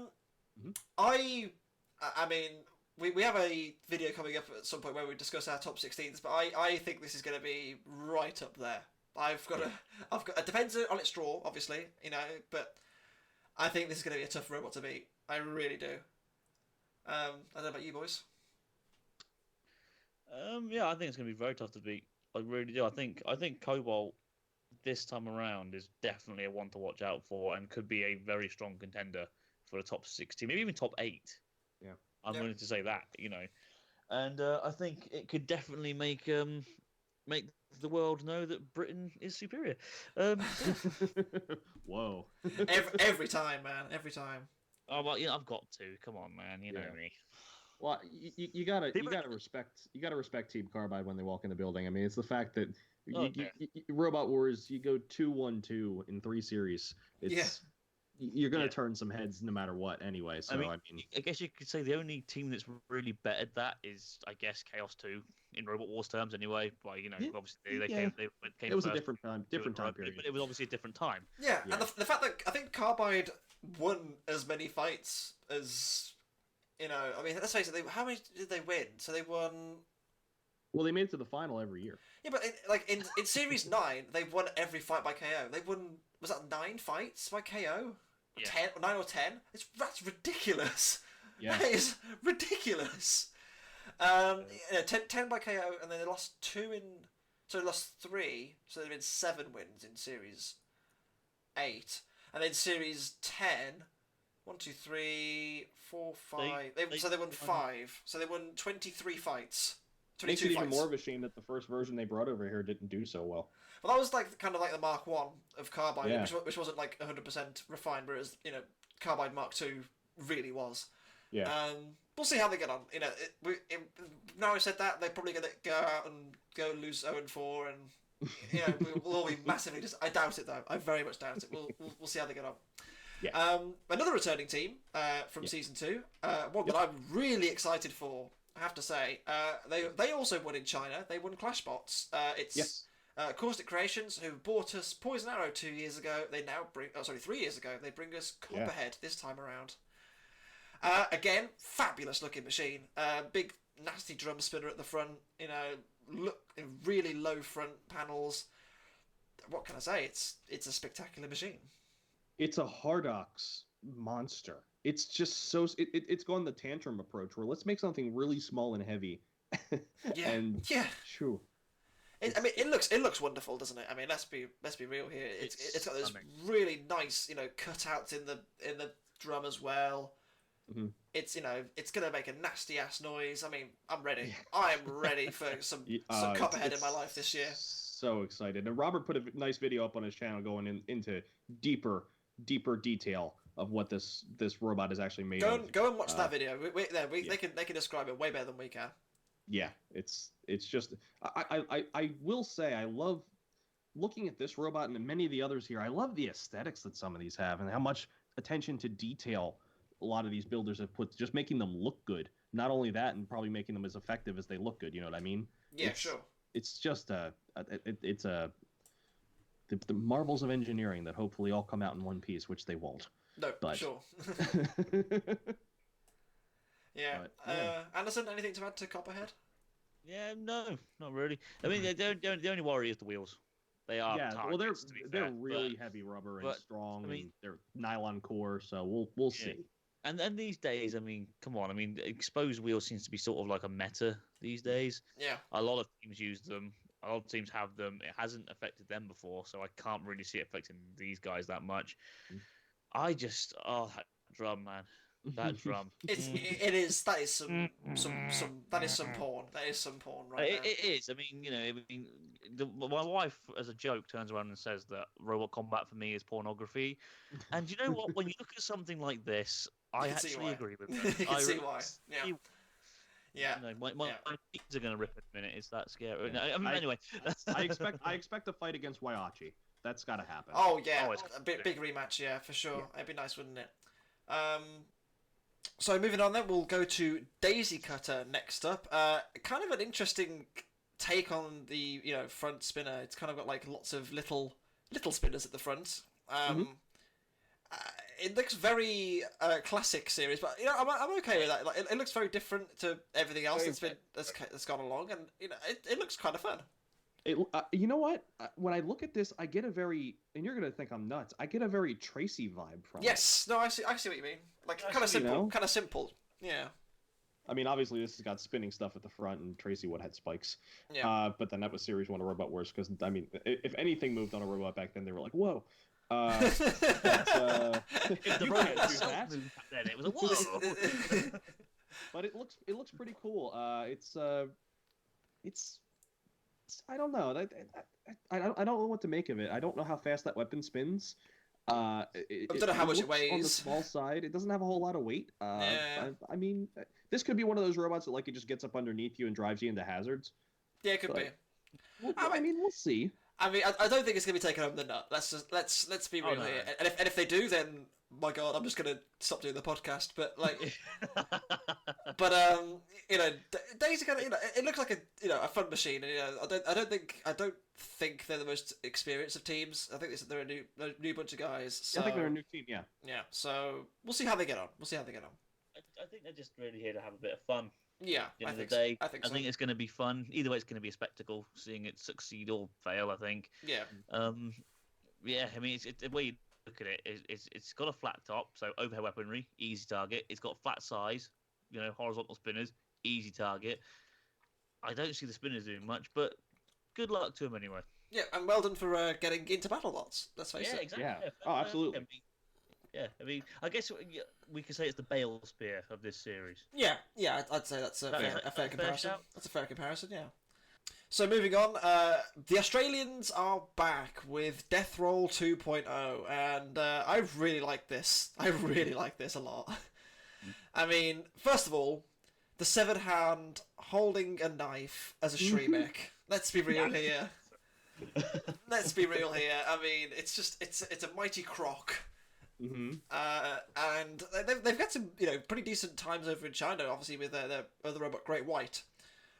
mean, we have a video coming up at some point where we discuss our top 16s, but I think this is going to be right up there. I've got it depends on its draw, obviously, but I think this is going to be a tough robot to beat. I really do. I don't know about you boys. Yeah, I think it's going to be very tough to beat. I really do. I think Cobalt this time around is definitely a one to watch out for, and could be a very strong contender for the top 16, maybe even top 8. Yeah, I'm willing to say that, and I think it could definitely make the world know that Britain is superior. Whoa! every time, man, every time. Oh well, I've got to. Come on, man, you know me. Well, you gotta respect Team Carbide when they walk in the building. I mean, it's the fact that Robot Wars, you go 2-1-2 in 3 series. You're gonna turn some heads no matter what anyway. So I guess you could say the only team that's really bettered that is, I guess, Chaos 2 in Robot Wars terms anyway. But obviously they came. It was a different time period. But it was obviously a different time. Yeah, and the fact that I think Carbide won as many fights as. I mean, let's face it. How many did they win? So they won. Well, they made it to the final every year. Yeah, but in Series 9, they won every fight by KO. They won. Was that 9 fights by KO? Yeah. 9 or 10? That's ridiculous. Yeah. That is ridiculous. 10 by KO, and then they lost 2 in. So they lost 3. So they've been 7 wins in Series 8, and then Series 10. 1, 2, 3, 4, 5. So they won 5. So they won 23 fights Makes 22 it even fights. more of a shame that the first version they brought over here didn't do so well. Well, that was kind of like the Mark 1 of Carbide, Yeah. which wasn't 100% refined, whereas Carbide Mark 2 really was. Yeah. We'll see how they get on. Now I said that, they're probably going to go out and go lose 0-4, and we'll all be massively I doubt it though. I very much doubt it. We'll see how they get on. Yeah. Another returning team from season 2, one that I'm really excited for. I have to say, they also won in China. They won ClashBots. It's Caustic Creations, who bought us Poison Arrow 2 years ago. They now 3 years ago. They bring us Copperhead this time around. Again, fabulous looking machine. Big nasty drum spinner at the front. Look, really low front panels. What can I say? It's a spectacular machine. It's a Hardox monster. It's just so it's gone the tantrum approach where let's make something really small and heavy. True. It looks wonderful, doesn't it? I mean, let's be real here. It's got those really nice cutouts in the drum as well. Mm-hmm. It's gonna make a nasty ass noise. I mean, I'm ready. I am ready for some Copperhead in my life this year. So excited! And Robert put a nice video up on his channel going into deeper detail of what this robot is actually made of. Go and watch that video. They can describe it way better than we can. Yeah, it's just I will say I love looking at this robot and many of the others here. I love the aesthetics that some of these have and how much attention to detail a lot of these builders have put, just making them look good. Not only that, and probably making them as effective as they look good. You know what I mean? Yeah, sure. It's just the marvels of engineering that hopefully all come out in one piece, which they won't. No, but... sure. Yeah. Anderson, anything to add to Copperhead? Yeah, no, not really. I mean, the only worry is the wheels. They are targets, they're really heavy rubber and strong, and they're nylon core, so we'll see. And these days, I mean, come on, I mean, exposed wheels seems to be sort of like a meta these days. Yeah. A lot of teams use them. A lot of teams have them. It hasn't affected them before, so I can't really see it affecting these guys that much. That drum, man. That drum. That is some porn. That is some porn right there. It is. I mean, my wife, as a joke, turns around and says that robot combat for me is pornography. And you know what? When you look at something like this, I actually agree with her. You can see why. Yeah. Yeah. My knees are going to rip in a minute. It's that scary. Anyway. I expect a fight against Waiachi. That's got to happen. Oh, yeah. A big rematch, yeah, for sure. Yeah. It'd be nice, wouldn't it? So moving on then, we'll go to Daisy Cutter next up. Kind of an interesting take on the front spinner. It's kind of got like lots of little spinners at the front. It looks very classic series, but I'm okay with that. Like, it looks very different to everything else that's gone along, and it looks kind of fun. You know what? When I look at this, I get a very, and you're gonna think I'm nuts, I get a very Tracy vibe from it. Yes, no, I see what you mean. Like kind of simple. Yeah. I mean, obviously this has got spinning stuff at the front, and Tracy would have spikes. Yeah. But then that was Series 1 of Robot Wars, because I mean, if anything moved on a robot back then, they were like, whoa. If the robot itself moved back then, it was a whoa. But it looks pretty cool. It's I don't know. I don't know what to make of it. I don't know how fast that weapon spins. I don't know how much it weighs. On the small side, it doesn't have a whole lot of weight. Yeah. I mean, this could be one of those robots that it just gets up underneath you and drives you into hazards. Yeah, it could be. I mean, we'll see. I mean, I don't think it's gonna be taken home the nut. Let's be real here. And if they do, then my God, I'm just gonna stop doing the podcast. But Daisy kind of, it looks like a fun machine. And I don't think they're the most experienced of teams. I think they're a new bunch of guys. So, I think they're a new team. Yeah. Yeah. So we'll see how they get on. I think they're just really here to have a bit of fun. Yeah, at the end of the day, I think it's going to be fun. Either way, it's going to be a spectacle, seeing it succeed or fail. I think. Yeah. Yeah. I mean, the way you look at it, it's got a flat top, so overhead weaponry, easy target. It's got flat size, horizontal spinners, easy target. I don't see the spinners doing much, but good luck to them anyway. Yeah, and well done for getting into BattleBots. Let's face it. Exactly. Yeah. Oh, absolutely. Yeah, I mean, I guess we could say it's the Bale Spear of this series. Yeah, I'd say that's a fair comparison. shout? That's a fair comparison, yeah. So moving on, the Australians are back with Death Roll 2.0, and I really like this. I really like this a lot. I mean, first of all, the severed hand holding a knife as a Shremek. Let's be real here. Let's be real here. I mean, it's a mighty croc. Mm-hmm. And they've got some pretty decent times over in China, obviously with their other robot Great White.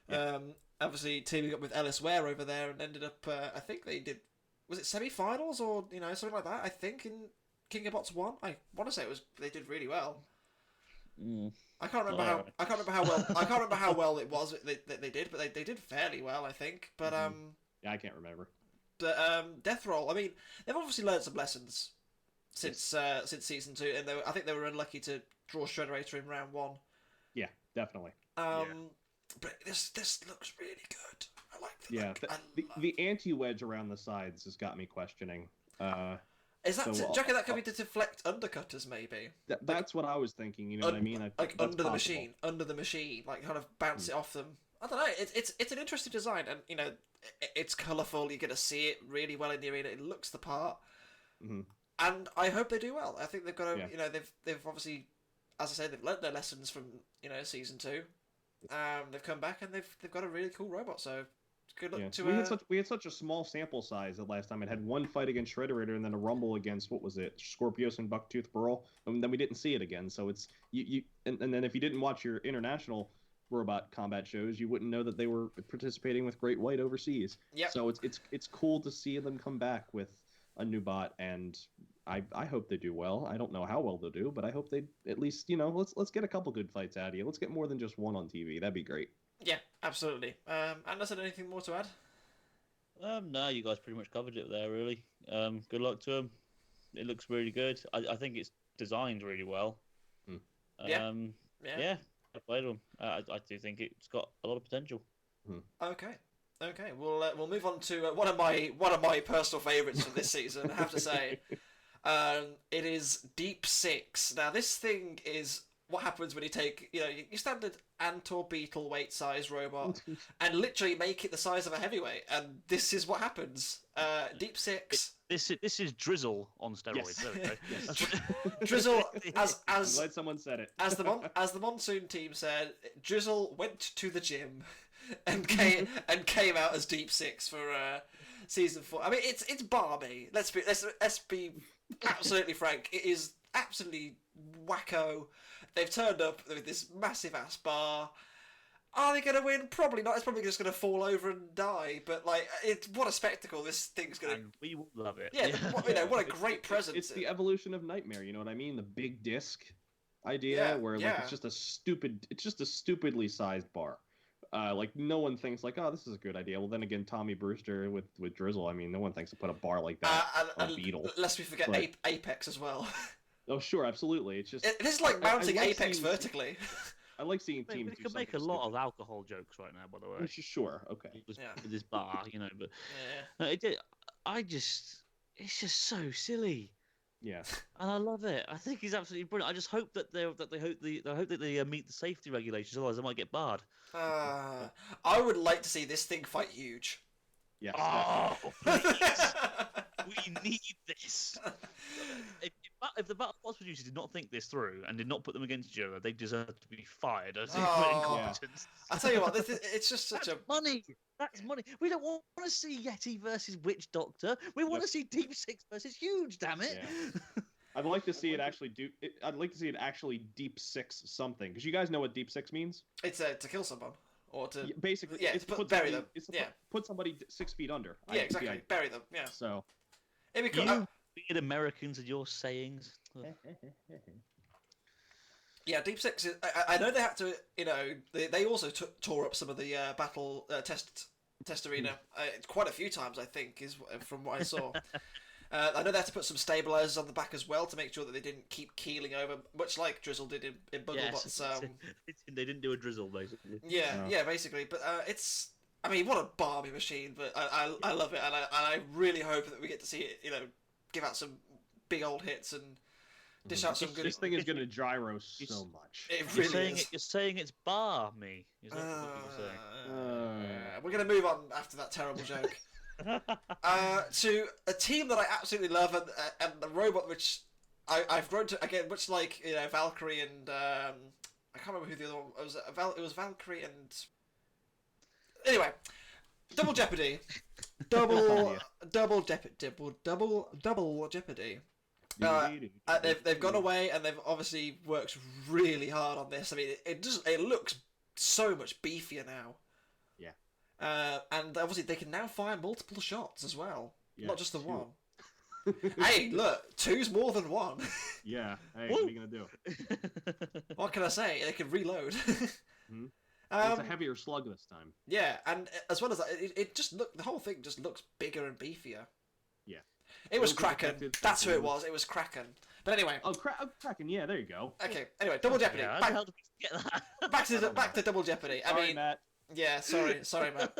Yeah. Obviously teaming up with Ellis Ware over there and ended up I think they did, was it semi-finals or something like that, I think, in Gigabyte 1. I want to say they did really well. I can't remember how well it was they did, but they did fairly well, I think. But yeah, I can't remember. But Death Roll, I mean, they've obviously learned some lessons since season 2, and I think they were unlucky to draw Shrederator in round 1. Yeah, definitely. But this looks really good. I like the look. The anti-wedge around the sides has got me questioning. Is that do you reckon that could be to deflect undercutters, maybe? That's what I was thinking. You know what I mean? Under the machine, like kind of bounce it off them. I don't know. It's an interesting design, and it's colourful. You're gonna see it really well in the arena. It looks the part, and I hope they do well. I think they've got to. They've obviously, as I said, they've learnt their lessons from season 2. They've come back and they've got a really cool robot. So good luck to. We had such a small sample size the last time. It had one fight against Shrederator and then a rumble against, what was it, Scorpios and Bucktooth Burl, and then we didn't see it again. So it's and then if you didn't watch your international robot combat shows, you wouldn't know that they were participating with Great White overseas. Yep. So it's cool to see them come back with a new bot, and I hope they do well. I don't know how well they'll do, but I hope they at least, let's get a couple good fights out of you. Let's get more than just one on TV. That'd be great. Yeah, absolutely. Anderson, anything more to add? No, you guys pretty much covered it there, really. Good luck to them. It looks really good. I think it's designed really well. Yeah. I played them. I do think it's got a lot of potential. Okay, we'll move on to one of my personal favourites for this season. I have to say, it is Deep Six. Now, this thing is what happens when you take your standard ant or beetle weight size robot and literally make it the size of a heavyweight, and this is what happens. Deep Six. This is Drizzle on steroids. Yes. There we go. Yes. Drizzle, as I'm glad someone said it. As the Monsoon team said, Drizzle went to the gym and came out as Deep Six for season 4. I mean, it's balmy. Let's be absolutely frank. It is absolutely wacko. They've turned up with this massive ass bar. Are they going to win? Probably not. It's probably just going to fall over and die. But what a spectacle this thing's going to. And we will love it. Yeah, what a great presence. It's the evolution of Nightmare. You know what I mean? The big disc idea, where it's just a stupidly sized bar. No one thinks oh, this is a good idea. Well, then again, Tommy Brewster with Drizzle. I mean, no one thinks to put a bar like that on Beetle. Lest we forget Apex as well. Oh, sure, absolutely. It's just this is like mounting Apex vertically. I like seeing teams. We could make a lot of alcohol jokes right now, by the way. Sure, okay. With this bar, but it's just so silly. Yeah, and I love it. I think he's absolutely brilliant. I just hope that they meet the safety regulations, otherwise they might get barred. I would like to see this thing fight Huge. Yes. Oh, please. We need this. If the BattleBots producers did not think this through and did not put them against each other, they deserve to be fired as incompetence. I tell you what, it's just such money. That's money. We don't want to see Yeti versus Witch Doctor. We want to see Deep Six versus Huge. Damn it! Yeah. I'd like to see it actually I'd like to see it actually Deep Six something, because you guys know what Deep Six means. It's to kill someone. Or to basically, it's bury them. It's put somebody 6 feet under. Yeah, exactly. Bury them. Yeah. So, it'd be cool. You weird Americans and your sayings. Yeah, Deep Six is. I know they had to. They also tore up some of the battle test arena quite a few times. I think is from what I saw. I know they had to put some stabilizers on the back as well to make sure that they didn't keep keeling over, much like Drizzle did in BattleBots. They didn't do a Drizzle, basically. Yeah, basically. But it's. I mean, what a balmy machine! But I love it, and I really hope that we get to see it. Give out some big old hits and dish out some good. This thing is going to gyro so much. It really is. You're saying it's bar me. Is that what you're saying? We're going to move on after that terrible joke. To a team that I absolutely love, and the robot which I've grown to again, much like Valkyrie and I can't remember who the other one was. It was Valkyrie and anyway, Double Jeopardy, double Jeopardy. They've gone away and they've obviously worked really hard on this. I mean, it looks so much beefier now. Yeah. And obviously they can now fire multiple shots as well, not just the one. Hey, look, two's more than one. Yeah. Hey, what are you gonna do? What can I say? They can reload. Mm-hmm. It's a heavier slug this time. Yeah, and as well as that, it just the whole thing just looks bigger and beefier. Yeah. It was Kraken. That's who it was. It was Kraken. But anyway. Oh, Kraken. Yeah, there you go. Okay. Anyway, Double Jeopardy. Yeah, how the hell did we get that? Back to Double Jeopardy. Sorry, Matt. Yeah, sorry, Matt.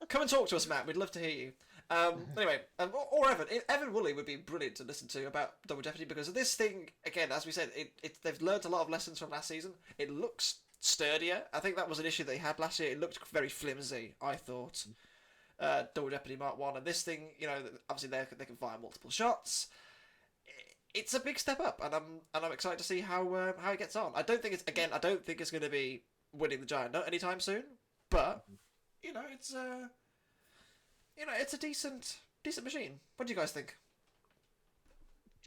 Come and talk to us, Matt. We'd love to hear you. Anyway, or Evan. Evan Woolley would be brilliant to listen to about Double Jeopardy because this thing, again, as we said, they've learned a lot of lessons from last season. It looks sturdier. I think that was an issue they had last year. It looked very flimsy, I thought. Double Jeopardy Mark 1, and this thing, obviously they can fire multiple shots. It's a big step up, and I'm excited to see how it gets on. I don't think it's going to be winning the Giant Nut anytime soon, but it's a decent machine. What do you guys think?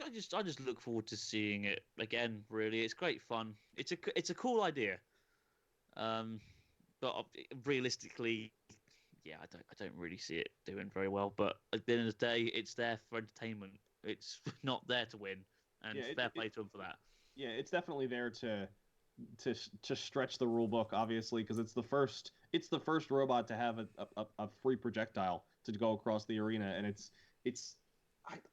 I just look forward to seeing it again. Really, it's great fun. It's a cool idea, but realistically, yeah, I don't really see it doing very well. But at the end of the day, it's there for entertainment. It's not there to win, and fair play to them for that. Yeah, it's definitely there to stretch the rule book, obviously, because it's the first robot to have a free projectile to go across the arena, and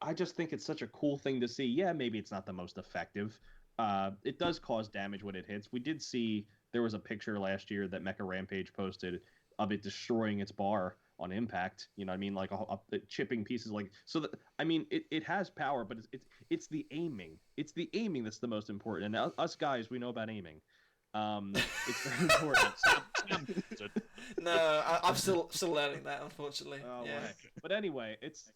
I just think it's such a cool thing to see. Yeah, maybe it's not the most effective. It does cause damage when it hits. We did see there was a picture last year that Mecha Rampage posted of it destroying its bar on impact. You know what I mean? Like chipping pieces. It has power, but it's the aiming. It's the aiming that's the most important. And us guys, we know about aiming. It's very important. No, I'm still learning that, unfortunately. Oh, yeah. Well, but anyway, it's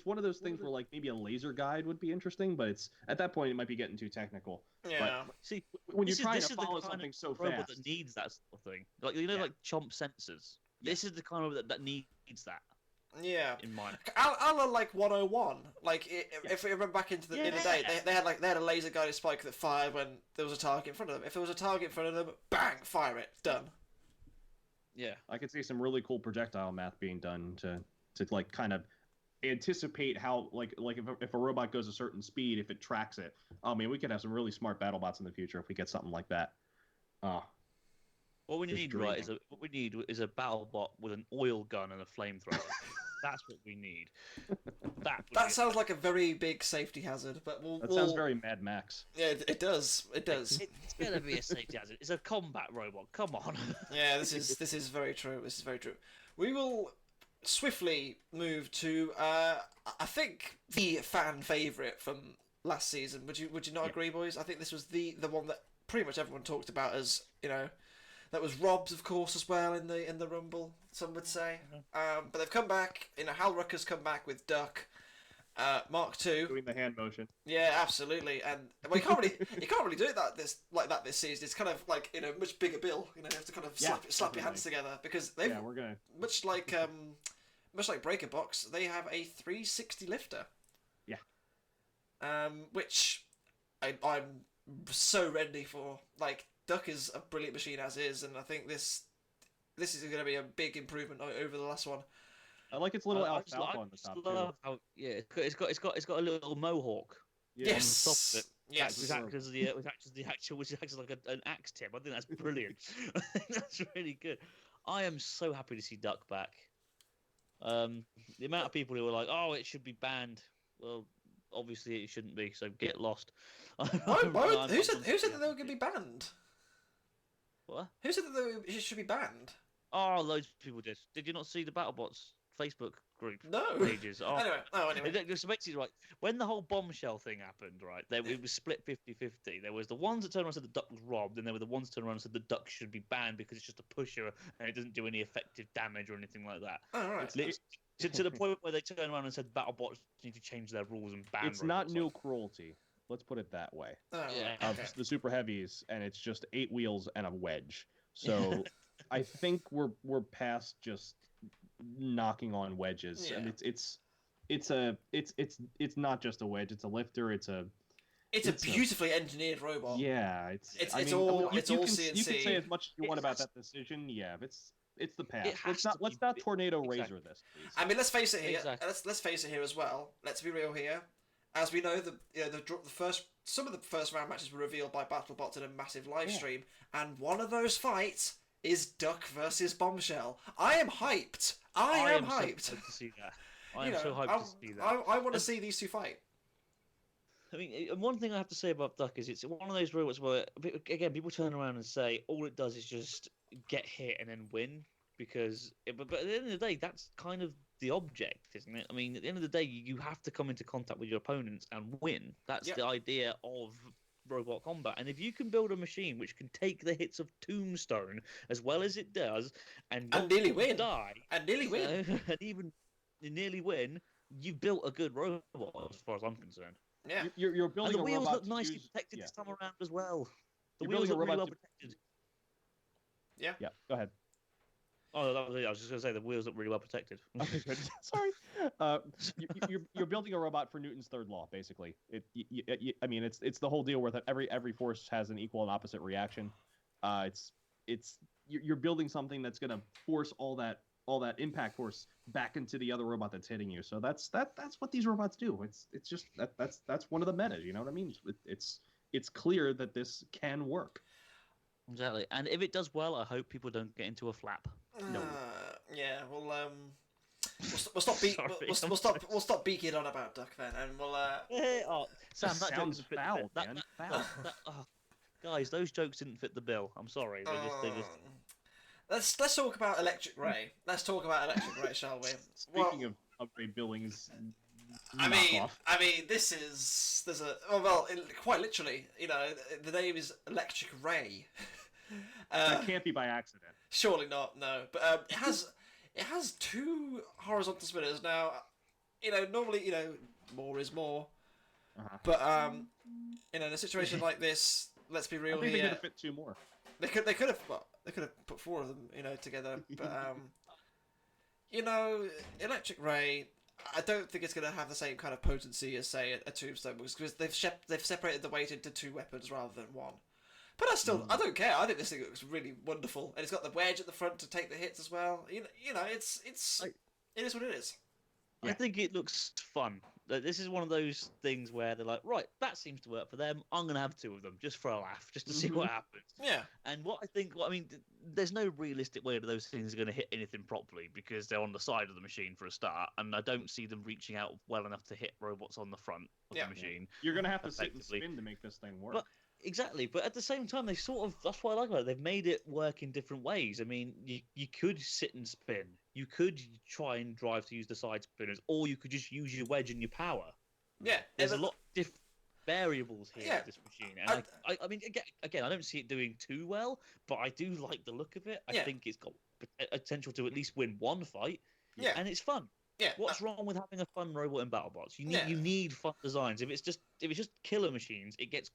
one of those things where like maybe a laser guide would be interesting, but it's at that point it might be getting too technical. Yeah. But see, when you're trying to follow something so robot fast, that needs that sort of thing, like like chomp sensors. This is the kind of robot that needs that. Yeah. In mind. I like 101. Like if we remember back in the day, they had a laser guided spike that fired when there was a target in front of them. If there was a target in front of them, bang, fire it, done. Yeah. I could see some really cool projectile math being done to like kind of anticipate how like if a robot goes a certain speed, if it tracks it. I mean, we could have some really smart BattleBots in the future if we get something like that. What we need, right, is a BattleBot with an oil gun and a flamethrower. That's what we need. That sounds like a very big safety hazard, but sounds very Mad Max. Yeah, it does. It does. It's gonna be a safety hazard. It's a combat robot. Come on. Yeah, this is very true. This is very true. We will swiftly move to I think the fan favorite from last season. Would you not agree, boys? I think this was the one that pretty much everyone talked about as that was Rob's, of course, as well in the Rumble. Some would say, but they've come back. Hal Rucker's come back with Duck, Mark II. Doing the hand motion. Yeah, absolutely, and you can't really do it this season. It's kind of like much bigger bill. You have to kind of slap your hands together because they've much like Breaker Box. They have a 360 lifter. Yeah. Which I'm so ready for. Like Duck is a brilliant machine as is, and I think this is going to be a big improvement over the last one. I like its little alfalfa on the top too. How, it's got a little mohawk. Yes. On the top of it. Yes. Which acts like an axe tip. I think that's brilliant. I think that's really good. I am so happy to see Duck back. The amount of people who were like, "Oh, it should be banned." Well, obviously it shouldn't be. So get lost. Who said that they were going to be banned? What? Who said that it should be banned? Oh, loads of people did. Did you not see the BattleBots Facebook group No. pages. Oh, Anyway. So basically, right, when the whole Bombshell thing happened, right, it was split 50-50. There was the ones that turned around and said the duck was robbed, and there were the ones that turned around and said the duck should be banned because it's just a pusher and it doesn't do any effective damage or anything like that. Oh, right. To the point where they turned around and said BattleBots need to change their rules and ban. It's not new cruelty. Let's put it that way. Oh, Yeah. okay. The super heavies, and it's just 8 wheels and a wedge. So I think we're past just knocking on wedges, Yeah. and it's not just a wedge. It's a lifter. It's a beautifully engineered robot. Yeah, it's all CNC. You can say as much as you want about that decision. Yeah, it's the past. Let's not tornado razor this, please. I mean, let's face it here. Exactly. Let's face it here as well. Let's be real here. As we know, some of the first round matches were revealed by BattleBots in a massive live stream, and one of those fights is Duck versus Bombshell. I am hyped. I am hyped. So hyped to see that. I am so hyped to see that. I want to see these two fight. I mean, one thing I have to say about Duck is it's one of those robots where, again, people turn around and say all it does is just get hit and then win. But at the end of the day, that's kind of the object, isn't it? I mean, at the end of the day, you have to come into contact with your opponents and win. That's the idea of robot combat. And if you can build a machine which can take the hits of Tombstone as well as it does, and nearly win, and even nearly win, you've built a good robot as far as I'm concerned. Yeah, you're building. And the wheels look to nicely use... protected this time around as well. The You're wheels look really well to... protected. Yeah. Yeah. Go ahead. Oh, that was it. I was just going to say the wheels look really well protected. Okay, good. Sorry. You're building a robot for Newton's third law, basically. I mean, it's the whole deal where that every force has an equal and opposite reaction. You're building something that's going to force all that impact force back into the other robot that's hitting you. So that's what these robots do. It's just that's one of the metas. You know what I mean? It's clear that this can work. Exactly, and if it does well, I hope people don't get into a flap. No. Yeah. Well, we'll stop beaking on about Duck then, and we'll. Oh, Sam, that sounds joke foul, man. Foul. Guys, those jokes didn't fit the bill. I'm sorry. They just. Let's talk about Electric Ray. Let's talk about Electric Ray, shall we? Speaking of Ray Billings. I mean, quite literally, the name is Electric Ray. That can't be by accident. Surely not, no. But it has two horizontal spinners now. Normally, more is more. Uh-huh. But in a situation like this, let's be real I think here. they could have fit two more. They could have put four of them, together. But Electric Ray, I don't think it's going to have the same kind of potency as, say, a Tombstone, because they've separated the weight into two weapons rather than one. But I don't care. I think this thing looks really wonderful, and it's got the wedge at the front to take the hits as well. It is what it is. Yeah. I think it looks fun. This is one of those things where they're like, right, that seems to work for them. I'm going to have two of them just for a laugh, just to see what happens. Yeah. And there's no realistic way that those things are going to hit anything properly because they're on the side of the machine for a start, and I don't see them reaching out well enough to hit robots on the front of the machine. You're going to have to sit and spin to make this thing work. Exactly, but at the same time, that's what I like about it. They've made it work in different ways. I mean, you could sit and spin. You could try and drive to use the side spinners, or you could just use your wedge and your power. Yeah. There's a lot of different variables here with this machine. And I mean, again, I don't see it doing too well, but I do like the look of it. I think it's got potential to at least win one fight. Yeah. And it's fun. Yeah. What's wrong with having a fun robot in BattleBots? You need fun designs. If it's just killer machines, it gets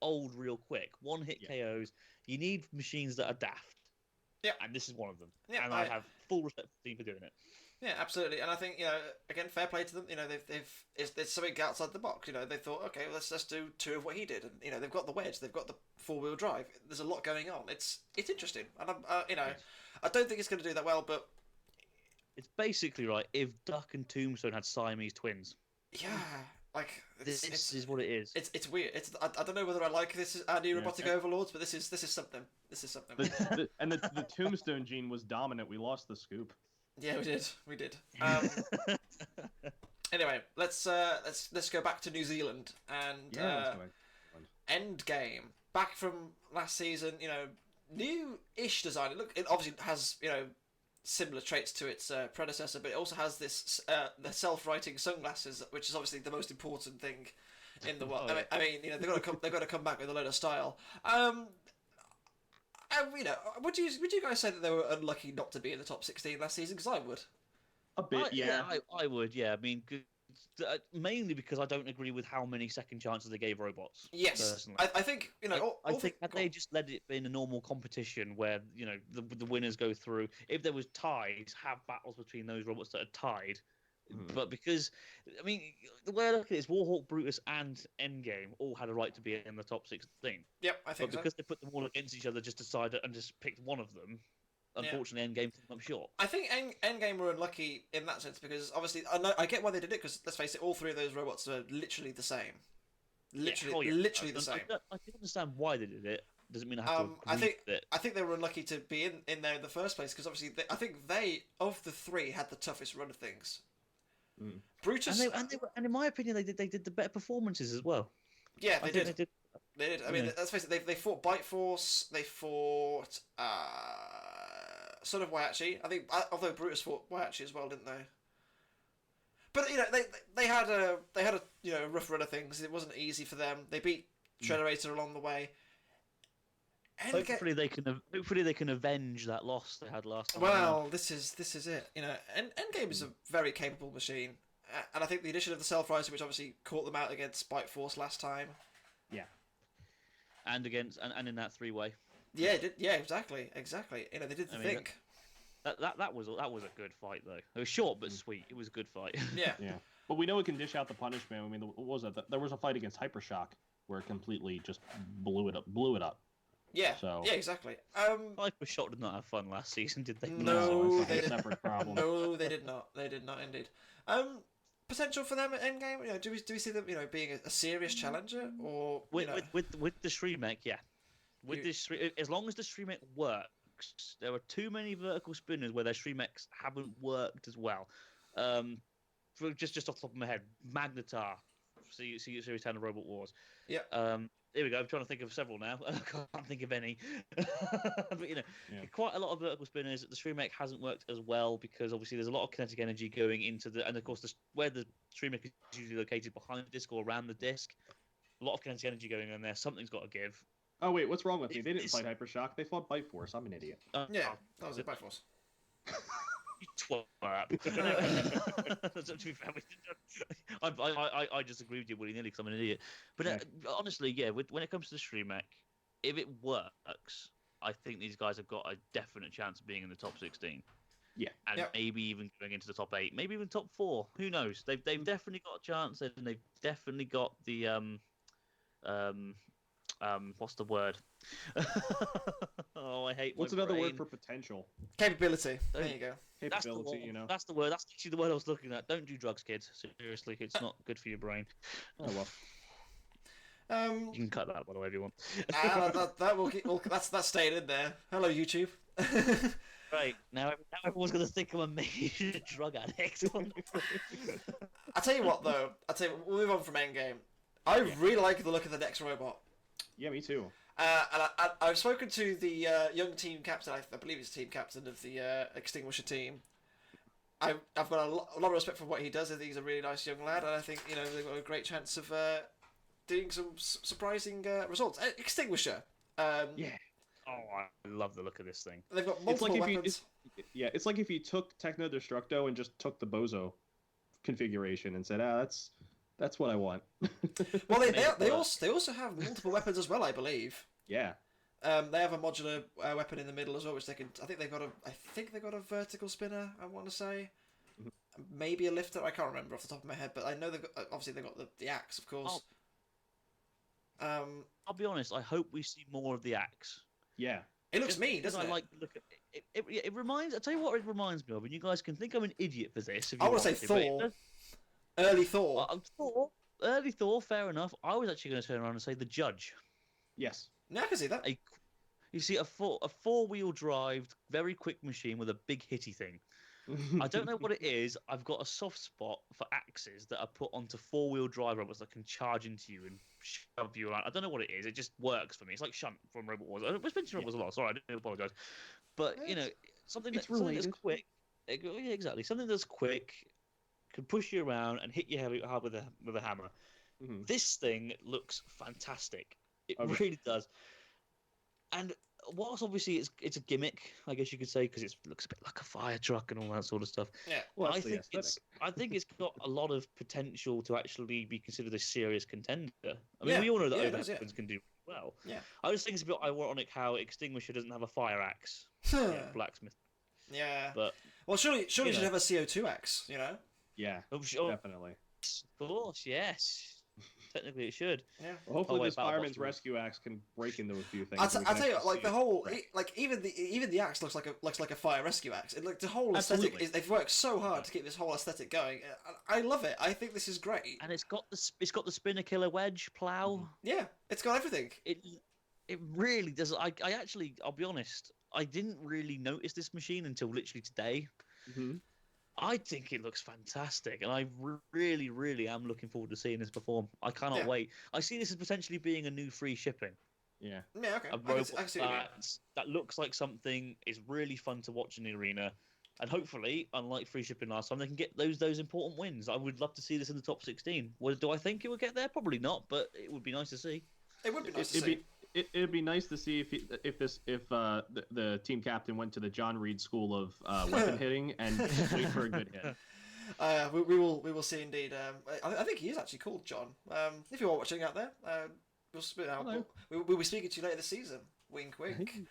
old real quick. One hit KOs. You need machines that are daft. Yeah. And this is one of them. Yeah, and I have full respect for the team for doing it. Yeah, absolutely. And I think, again, fair play to them. It's something outside the box. They thought, okay, well, let's do two of what he did. And they've got the wedge, they've got the 4-wheel drive. There's a lot going on. It's interesting. And I don't think it's going to do that well, but it's basically right if Duck and Tombstone had Siamese twins. Yeah. Like this is what it is. It's weird. I don't know whether I like this our new robotic overlords, but this is something. This is something. The Tombstone gene was dominant. We lost the scoop. Yeah, we did. Anyway, let's go back to New Zealand and Endgame. Back from last season, new-ish design. It obviously has similar traits to its predecessor, but it also has this the self-writing sunglasses, which is obviously the most important thing in the world. I mean, you know, they've got to come back with a load of style. You know, would you guys say that they were unlucky not to be in the top 16 last season? Because I would. A bit, yeah. I would, yeah. I mean, mainly because I don't agree with how many second chances they gave robots. Yes, personally. I think, you know. I think had they just let it be in a normal competition where, you know, the winners go through. If there was ties, have battles between those robots that are tied. But because, I mean, the way I look at it is Warhawk, Brutus, and Endgame all had a right to be in the top 16. Yep, I think but because they put them all against each other, just decided and just picked one of them. Unfortunately, Endgame came up short. I think Endgame were unlucky in that sense because obviously I get why they did it because let's face it, all three of those robots are literally the same. Literally the same. I can understand why they did it. Doesn't mean I have to agree with it. I think they were unlucky to be in there in the first place because obviously I think they of the three had the toughest run of things. Brutus and in my opinion, they did the better performances as well. Yeah, they did. They did. I mean, let's face it. They fought Bite Force. They fought Son of Waiachi. I think although Brutus fought Waiachi as well, didn't they? But you know, they had a you know rough run of things. It wasn't easy for them. They beat Shrederator along the way. Hopefully they can avenge that loss they had last time. Well, this is it. You know, Endgame is a very capable machine, and I think the addition of the Self-Riser, which obviously caught them out against Bite Force last time. Yeah. And in that three-way. Yeah, it did. Yeah, exactly. You know, they did the thing. That was a good fight though. It was short but sweet. It was a good fight. Yeah. Yeah. But we know it can dish out the punishment. I mean, what was it? There was a fight against Hypershock where it completely just blew it up. Yeah. So. Yeah, exactly. Hypershock did not have fun last season, did they? No, they did. Separate problem. No, they did not. They did not indeed. Potential for them at Endgame. You know, do we see them being a serious challenger or with the Shremek, yeah. As long as the Shremek works, there are too many vertical spinners where their Shremeks haven't worked as well. Just off the top of my head, Magnetar, Series 10 of Robot Wars. Yeah. Here we go. I'm trying to think of several now. I can't think of any. But you know, quite a lot of vertical spinners. The Shremek hasn't worked as well because obviously there's a lot of kinetic energy going into and of course where the Shremek is usually located behind the disc or around the disc. A lot of kinetic energy going on there. Something's got to give. Oh wait, what's wrong with me? They didn't fight Hypershock. They fought Bite Force. I'm an idiot. Yeah, that was it. Bite Force. You twat. To be fair, I just agree with you willy-nilly because I'm an idiot. But honestly, when it comes to the Shremek, if it works, I think these guys have got a definite chance of being in the top 16. Yeah. And maybe even going into the top 8, maybe even top 4. Who knows? They've definitely got a chance, and they've definitely got the what's the word? Oh, I hate. What's another word for potential? Capability. There you go. Capability, you know. That's the word. That's actually the word I was looking at. Don't do drugs, kids. Seriously, it's not good for your brain. Oh well. You can cut that, by the way, if you want. That's staying in there. Hello, YouTube. Right, now everyone's going to think I'm a major drug addict. I tell you what, though. We'll move on from Endgame. I really like the look of the next robot. Yeah, me too. And I've spoken to the young team captain. I believe he's team captain of the Extinguisher team. I've got a lot of respect for what he does. I think he's a really nice young lad, and I think they've got a great chance of doing some surprising results. Extinguisher. Yeah. Oh, I love the look of this thing. They've got multiple weapons. It's like if you took Techno Destructo and just took the Bozo configuration and said, that's what I want. Well, they also have multiple weapons as well, I believe. Yeah. They have a modular weapon in the middle as well, which they can. I think they've got a vertical spinner. I want to say, maybe a lifter. I can't remember off the top of my head, but I know they've got the axe, of course. I'll be honest. I hope we see more of the axe. Yeah. It looks mean, doesn't it? I like the look at it. It reminds. I tell you what, it reminds me of, and you guys can think I'm an idiot for this. I want to say Thor. Early Thor. Early Thor, fair enough. I was actually going to turn around and say the Judge. Yes. Yeah, I can see that. You see a four-wheel drive, very quick machine with a big hitty thing. I don't know what it is. I've got a soft spot for axes that are put onto four-wheel drive robots that can charge into you and shove you around. I don't know what it is. It just works for me. It's like Shunt from Robot Wars. We've mentioned Robot Wars a lot. Sorry, I do apologise. But, something It's something that's related. quick. Yeah, exactly. Something that's quick, can push you around and hit you hard with a hammer. Mhm. This thing looks fantastic. It Oh, yeah. really does. And whilst obviously it's a gimmick, I guess you could say, because it looks a bit like a fire truck and all that sort of stuff. Yeah. Well, I that's the think aesthetic. I think it's got a lot of potential to actually be considered a serious contender. I mean, Yeah, we all know that yeah, it overhead does, yeah. weapons can do well. Yeah. I just think it's a bit ironic how Extinguisher doesn't have a fire axe. Blacksmith. Yeah. But Well, surely you should know. have a CO2 axe, you know? Yeah, oh, definitely. of course, yes. Technically, it should. Yeah. Well, hopefully, wait, this fireman's BattleBots will- rescue axe can break into a few things. I so we tell can you, actually like see the it. whole, Right. like even the axe looks like a fire rescue axe. Like the whole aesthetic Absolutely. is they've worked so hard to keep this whole aesthetic going. I love it. I think this is great. And it's got the spinner killer wedge plow. Yeah, it's got everything. It really does. I actually, I'll be honest, I didn't really notice this machine until literally today. Mhm. I think it looks fantastic, and I really, really am looking forward to seeing this perform. I cannot Yeah. wait. I see this as potentially being a new free shipping. Yeah. Yeah, okay. A I can robot see what you mean. that looks like something is really fun to watch in the arena, and hopefully, unlike free shipping last time, they can get those important wins. I would love to see this in the top 16. Do I think it would get there? Probably not, but it would be nice to see. It would be nice to It'd see. be it'd be nice to see if the team captain went to the John Reed school of weapon hitting and wait for a good hit. We will see indeed. I think he is actually called John. If you're watching out there, we'll be speaking to you later this season. Wink, wink.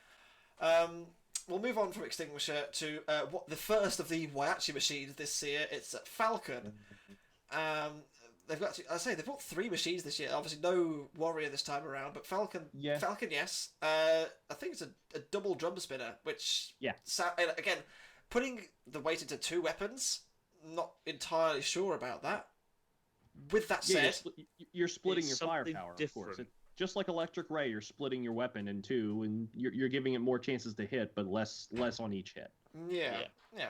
We'll move on from Extinguisher to what the first of the Waiachi machines this year. It's Falcon. They've bought 3 machines this year. Obviously, no Warrior this time around, but Falcon. Yeah. Falcon, yes. I think it's a double drum spinner, which again, putting the weight into 2 weapons. Not entirely sure about that. With that Yeah, said, you're splitting It's your something firepower, of different. course. Just like Electric Ray, you're splitting your weapon in 2, and you're giving it more chances to hit, but less on each hit. yeah.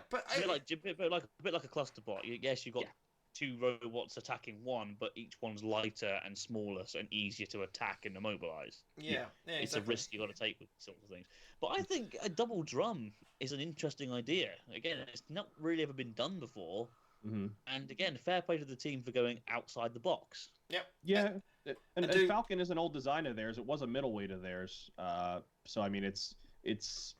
But A bit like a cluster bot. Yes, you've got 2 robots attacking one, but each one's lighter and smaller and easier to attack and immobilize. yeah, It's exactly. a risk you got to take with these sorts of things. But I think a double drum is an interesting idea. Again, it's not really ever been done before. Mm-hmm. And again, fair play to the team for going outside the box. Yep. Yeah, and do- Falcon is an old design of theirs. It was a middleweight of theirs. So I mean, it's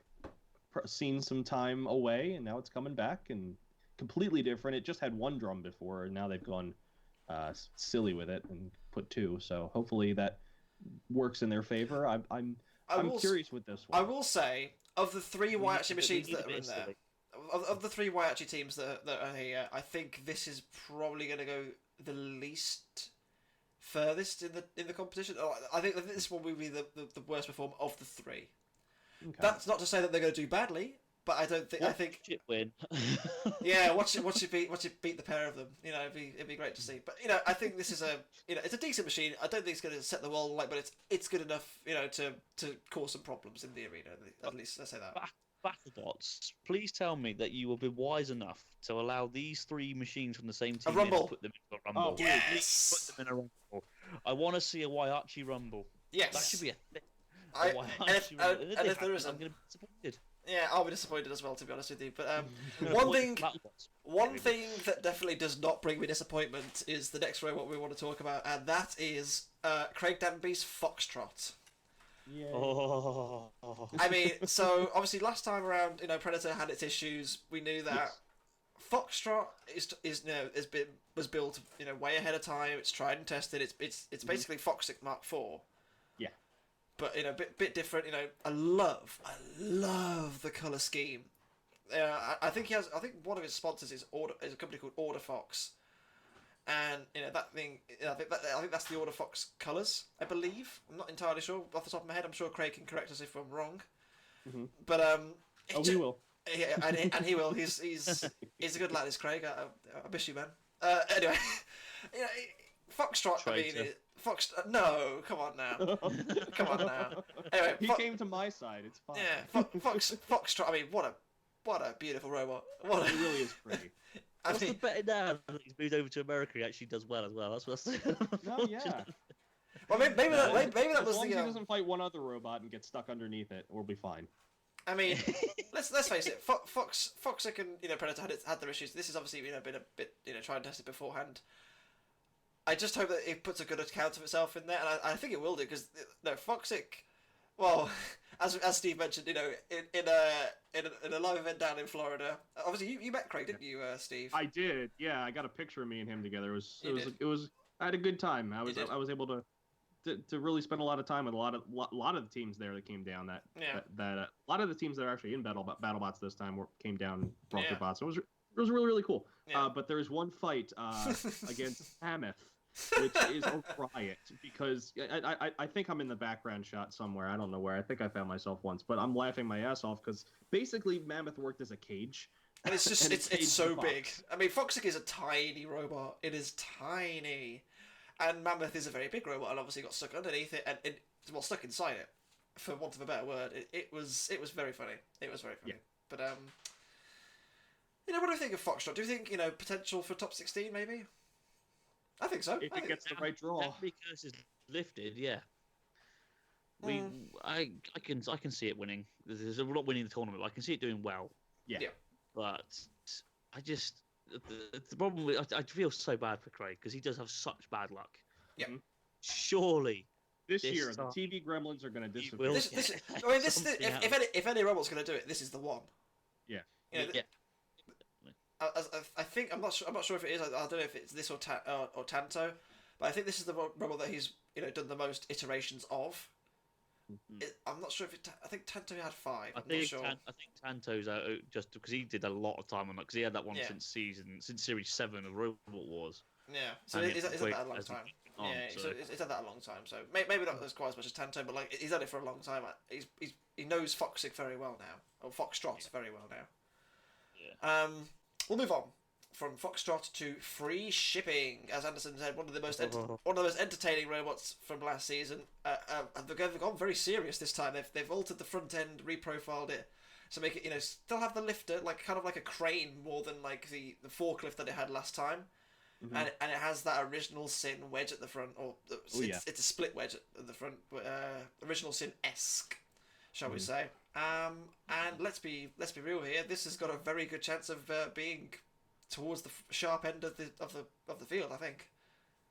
seen some time away, and now it's coming back and completely different. It just had 1 drum before, and now they've gone silly with it and put 2. So hopefully that works in their favor. I'm curious with this one. I will say, of the 3 Waiachi We machines need a that are bit in there, silly. of the 3 Waiachi teams that are here, I think this is probably going to go the least furthest in the competition. I think this one will be the worst perform of the 3. Okay. That's not to say that they're going to do badly, but I don't think. I think. Shit win. Yeah, watch it beat the pair of them. You know, it'd be great to see. But I think this is it's a decent machine. I don't think it's going to set the world alight, but it's good enough, to cause some problems in the arena. At least let's say that. BattleBots, please tell me that you will be wise enough to allow these 3 machines from the same team rumble. and put them into a rumble. Oh, yes. Please put them in a rumble. I want to see a Waiachi rumble. Yes. That should be a thing. And if there isn't, I'm going to be disappointed. yeah, I'll be disappointed as well, to be honest with you. But No, one boy, thing BattleBots. one thing that definitely does not bring me disappointment is the next robot we want to talk about, and that is Craig Danby's Foxtrot. Yeah. Oh. I mean, so obviously last time around, Predator had its issues. We knew that. Yes. Foxtrot was built, way ahead of time. It's tried and tested. It's basically Foxtrot Mark IV. Yeah. But bit different. I love the color scheme. I think one of his sponsors is a company called Order Fox. And that thing, I think that's the Order Fox colours. I believe. I'm not entirely sure off the top of my head. I'm sure Craig can correct us if I'm wrong. Mm-hmm. But He will. Yeah, and he will. He's a good lad, is Craig. I miss you, man. Anyway, Foxtrot. Traitor. I mean, No, come on now. Come on now. Anyway, He came to my side. It's fine. Yeah, Foxtrot. I mean, what a beautiful robot. What It really is pretty. I mean, better now that he's moved over to America, he actually does well as well. That's what's No, yeah. well, maybe that As was long as he the. doesn't fight one other robot and get stuck underneath it, we'll be fine. I mean, let's face it. Foxic and Predator had their issues. This has obviously been a bit tried and tested beforehand. I just hope that it puts a good account of itself in there, and I think it will do because Foxic. Well, as Steve mentioned, in a live event down in Florida. Obviously, you met Craig, didn't you, Steve? I did. Yeah, I got a picture of me and him together. It was. I had a good time. I was able to really spend a lot of time with a lot of the teams there that came down. A lot of the teams that are actually in BattleBots this time came down Bronco bots. It was really, really cool. Yeah. But there was one fight against Mammoth, which is a riot because I think I'm in the background shot somewhere. I don't know where. I think I found myself once, but I'm laughing my ass off because basically Mammoth worked as a cage. And it's just it's so big. I mean, Foxic is a tiny robot. It is tiny, and Mammoth is a very big robot, and obviously got stuck underneath it and stuck inside it, for want of a better word. It was very funny. It was very funny. Yeah. But what do you think of Foxtrot? Do you think potential for top 16 maybe? I think so. If it gets the right draw. That curse is lifted, yeah. I can see it winning. There's a lot winning the tournament. But I can see it doing well. Yeah. But I just the problem with I feel so bad for Craig because he does have such bad luck. Yeah. Surely this year the TV gremlins are going to disappear. If any robot's going to do it, this is the one. Yeah. I think I'm not sure if it is. I don't know if it's this or Tanto, but I think this is the robot that he's done the most iterations of. I'm not sure if I think Tanto had 5. I'm not sure. I think Tanto's out just because he did a lot of time on that because he had that one since Series 7 of Robot Wars. Yeah, so is that a long time? So it's had that a long time. So maybe not as quite as much as Tanto, but he's had it for a long time. He knows Foxic very well now, or Foxtrot very well now. Yeah. We'll move on from Foxtrot to free shipping. As Anderson said, one of the most entertaining robots from last season. They've gone very serious this time. They've altered the front end, reprofiled it, so make it still have the lifter, kind of like a crane more than like the forklift that it had last time, and it has that original Sin wedge at the front, or it's a split wedge at the front, original Sin-esque, shall we say? And let's be real here. This has got a very good chance of being towards the sharp end of the field, I think.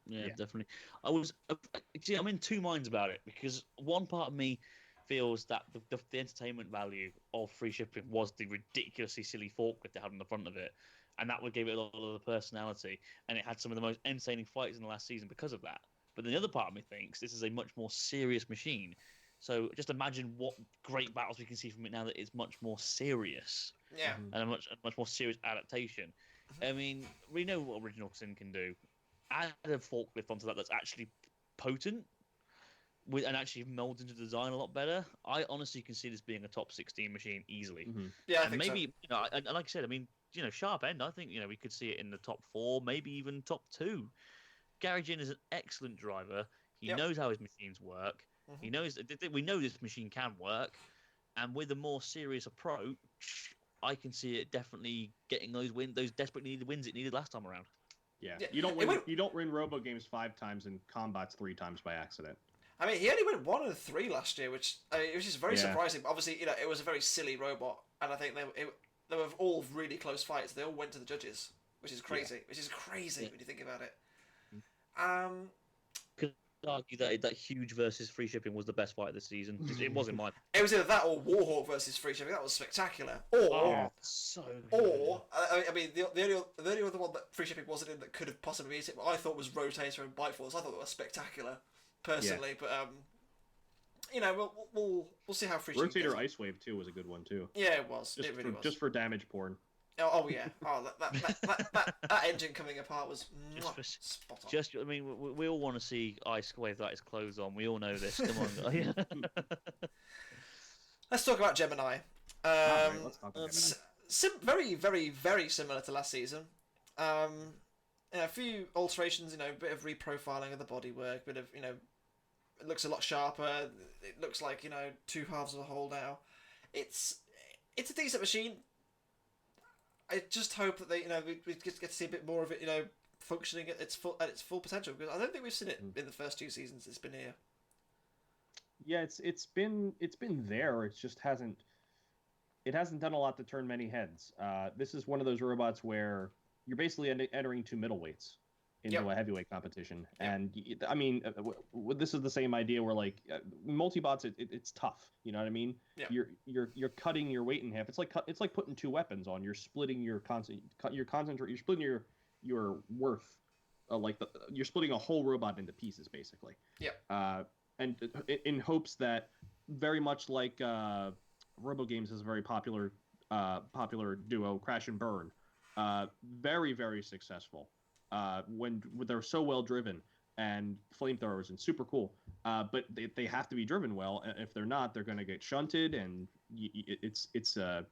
Yeah, definitely. I'm in two minds about it because one part of me feels that the entertainment value of free shipping was the ridiculously silly forklift it had on the front of it, and that would give it a lot of the personality, and it had some of the most entertaining fights in the last season because of that. But the other part of me thinks this is a much more serious machine. So just imagine what great battles we can see from it now that it's much more serious. Yeah. And a much more serious adaptation. I mean, we know what Original Sin can do. Add a forklift onto that's actually potent and actually molds into the design a lot better. I honestly can see this being a top 16 machine easily. Yeah, I think maybe, so. And like I said, I mean, sharp end, I think, we could see it in the top 4, maybe even top 2. Gary Jin is an excellent driver. He knows how his machines work. He knows we know this machine can work, and with a more serious approach, I can see it definitely getting those desperately needed wins it needed last time around. Yeah. You don't win Robo games 5 times and combats 3 times by accident. I mean, he only went 1 and 3 last year, which is very surprising. Obviously, it was a very silly robot, and I think they were all really close fights. They all went to the judges, which is crazy. Which is crazy when you think about it. Argue that huge versus free shipping was the best fight of the season. It wasn't mine. It was either that or Warhawk versus free shipping. That was spectacular. So good. Or I mean, the only other one that free shipping wasn't in that could have possibly beat it, but I thought was Rotator and Bite Force. I thought that was spectacular, personally. Yeah. But we'll see how free shipping Rotator Ice Wave too was a good one too. Yeah, it was. It really was. Just for damage porn. Oh yeah. Oh, that engine coming apart was spot on. I mean, we all want to see Ice Wave that his clothes on. We all know this. Come on, guys. Let's talk about Gemini. Let's talk about Gemini. Very, very, very similar to last season. A few alterations. A bit of reprofiling of the bodywork. Bit of it looks a lot sharper. It looks like 2 halves of a whole now. It's a decent machine. I just hope that we get to see a bit more of it, functioning at its full potential, because I don't think we've seen it in the first 2 seasons it's been here. Yeah, it's been there. It just hasn't it hasn't done a lot to turn many heads. This is one of those robots where you're basically entering two middleweights into a heavyweight competition, and I mean, this is the same idea where like multi-bots, it's tough. You know what I mean? Yeah. You're cutting your weight in half. It's like putting two weapons on. You're splitting your You're splitting your worth. You're splitting a whole robot into pieces, basically. Yeah. And in hopes that, very much like RoboGames is a very popular duo, Crash and Burn, very, very successful. When they're so well driven and flamethrowers and super cool, but they have to be driven well. If they're not, they're going to get shunted, and it's a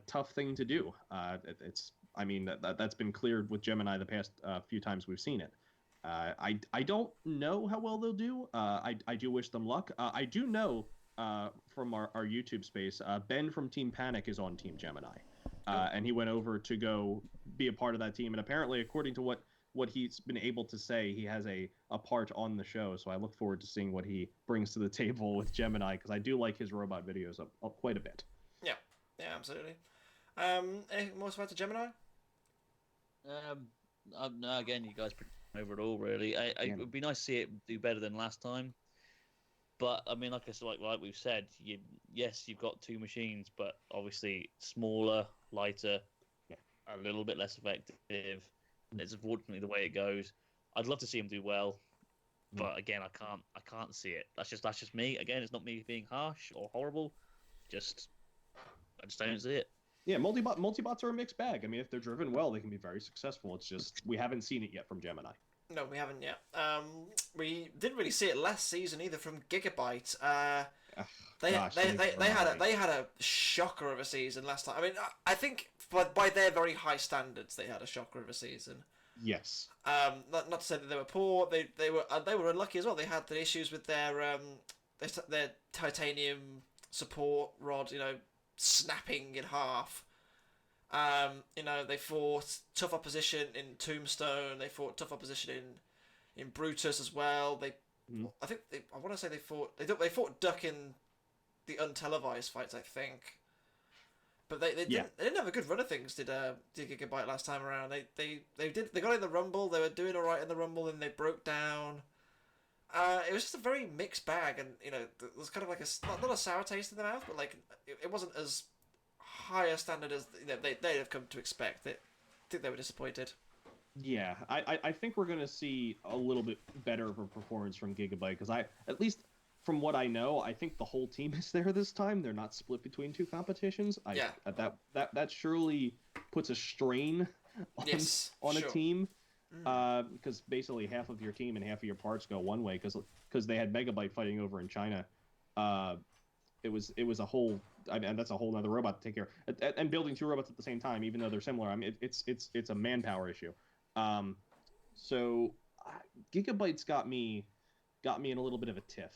tough thing to do. I mean that's been cleared with Gemini the past few times we've seen it. I don't know how well they'll do. I do wish them luck. I do know from our YouTube space, Ben from Team Panic is on Team Gemini. And he went over to go be a part of that team. And apparently, according to what he's been able to say, he has a part on the show. So I look forward to seeing what he brings to the table with Gemini, because I do like his robot videos up quite a bit. Yeah, absolutely. Anything more about the Gemini? No, again, you guys over it all, really. It would be nice to see it do better than last time. But I mean, like I said, like we've said, yes, you've got two machines, but obviously smaller, lighter, a little bit less effective. It's unfortunately the way it goes. I'd love to see them do well, but again, I can't see it. That's just me. Again, it's not me being harsh or horrible. I just don't see it. Yeah, multibots are a mixed bag. I mean, if they're driven well, they can be very successful. It's just we haven't seen it yet from Gemini. No, we haven't yet. We didn't really see it last season either from Gigabyte. They had a shocker of a season last time. I mean, I think by their very high standards, they had a shocker of a season. Yes. Not to say that they were poor. They were unlucky as well. They had the issues with their titanium support rod, snapping in half. They fought tough opposition in Tombstone. They fought tough opposition in Brutus as well. I want to say they fought Duck in the untelevised fights, I think. But they didn't have a good run of things. Did Gigabyte last time around? They got in the Rumble. They were doing all right in the Rumble, and they broke down. It was just a very mixed bag, and there was kind of like not a sour taste in the mouth, but like it wasn't as high a standard as they'd have come to expect. I think they were disappointed. Yeah, I think we're gonna see a little bit better of a performance from Gigabyte, because at least from what I know, I think the whole team is there this time. They're not split between two competitions. That surely puts a strain on a team. Because basically half of your team and half of your parts go one way, because they had Megabyte fighting over in China. It was a whole, and that's a whole other robot to take care of, and building two robots at the same time, even though they're similar. I mean, it's a manpower issue. So Gigabyte's got me in a little bit of a tiff.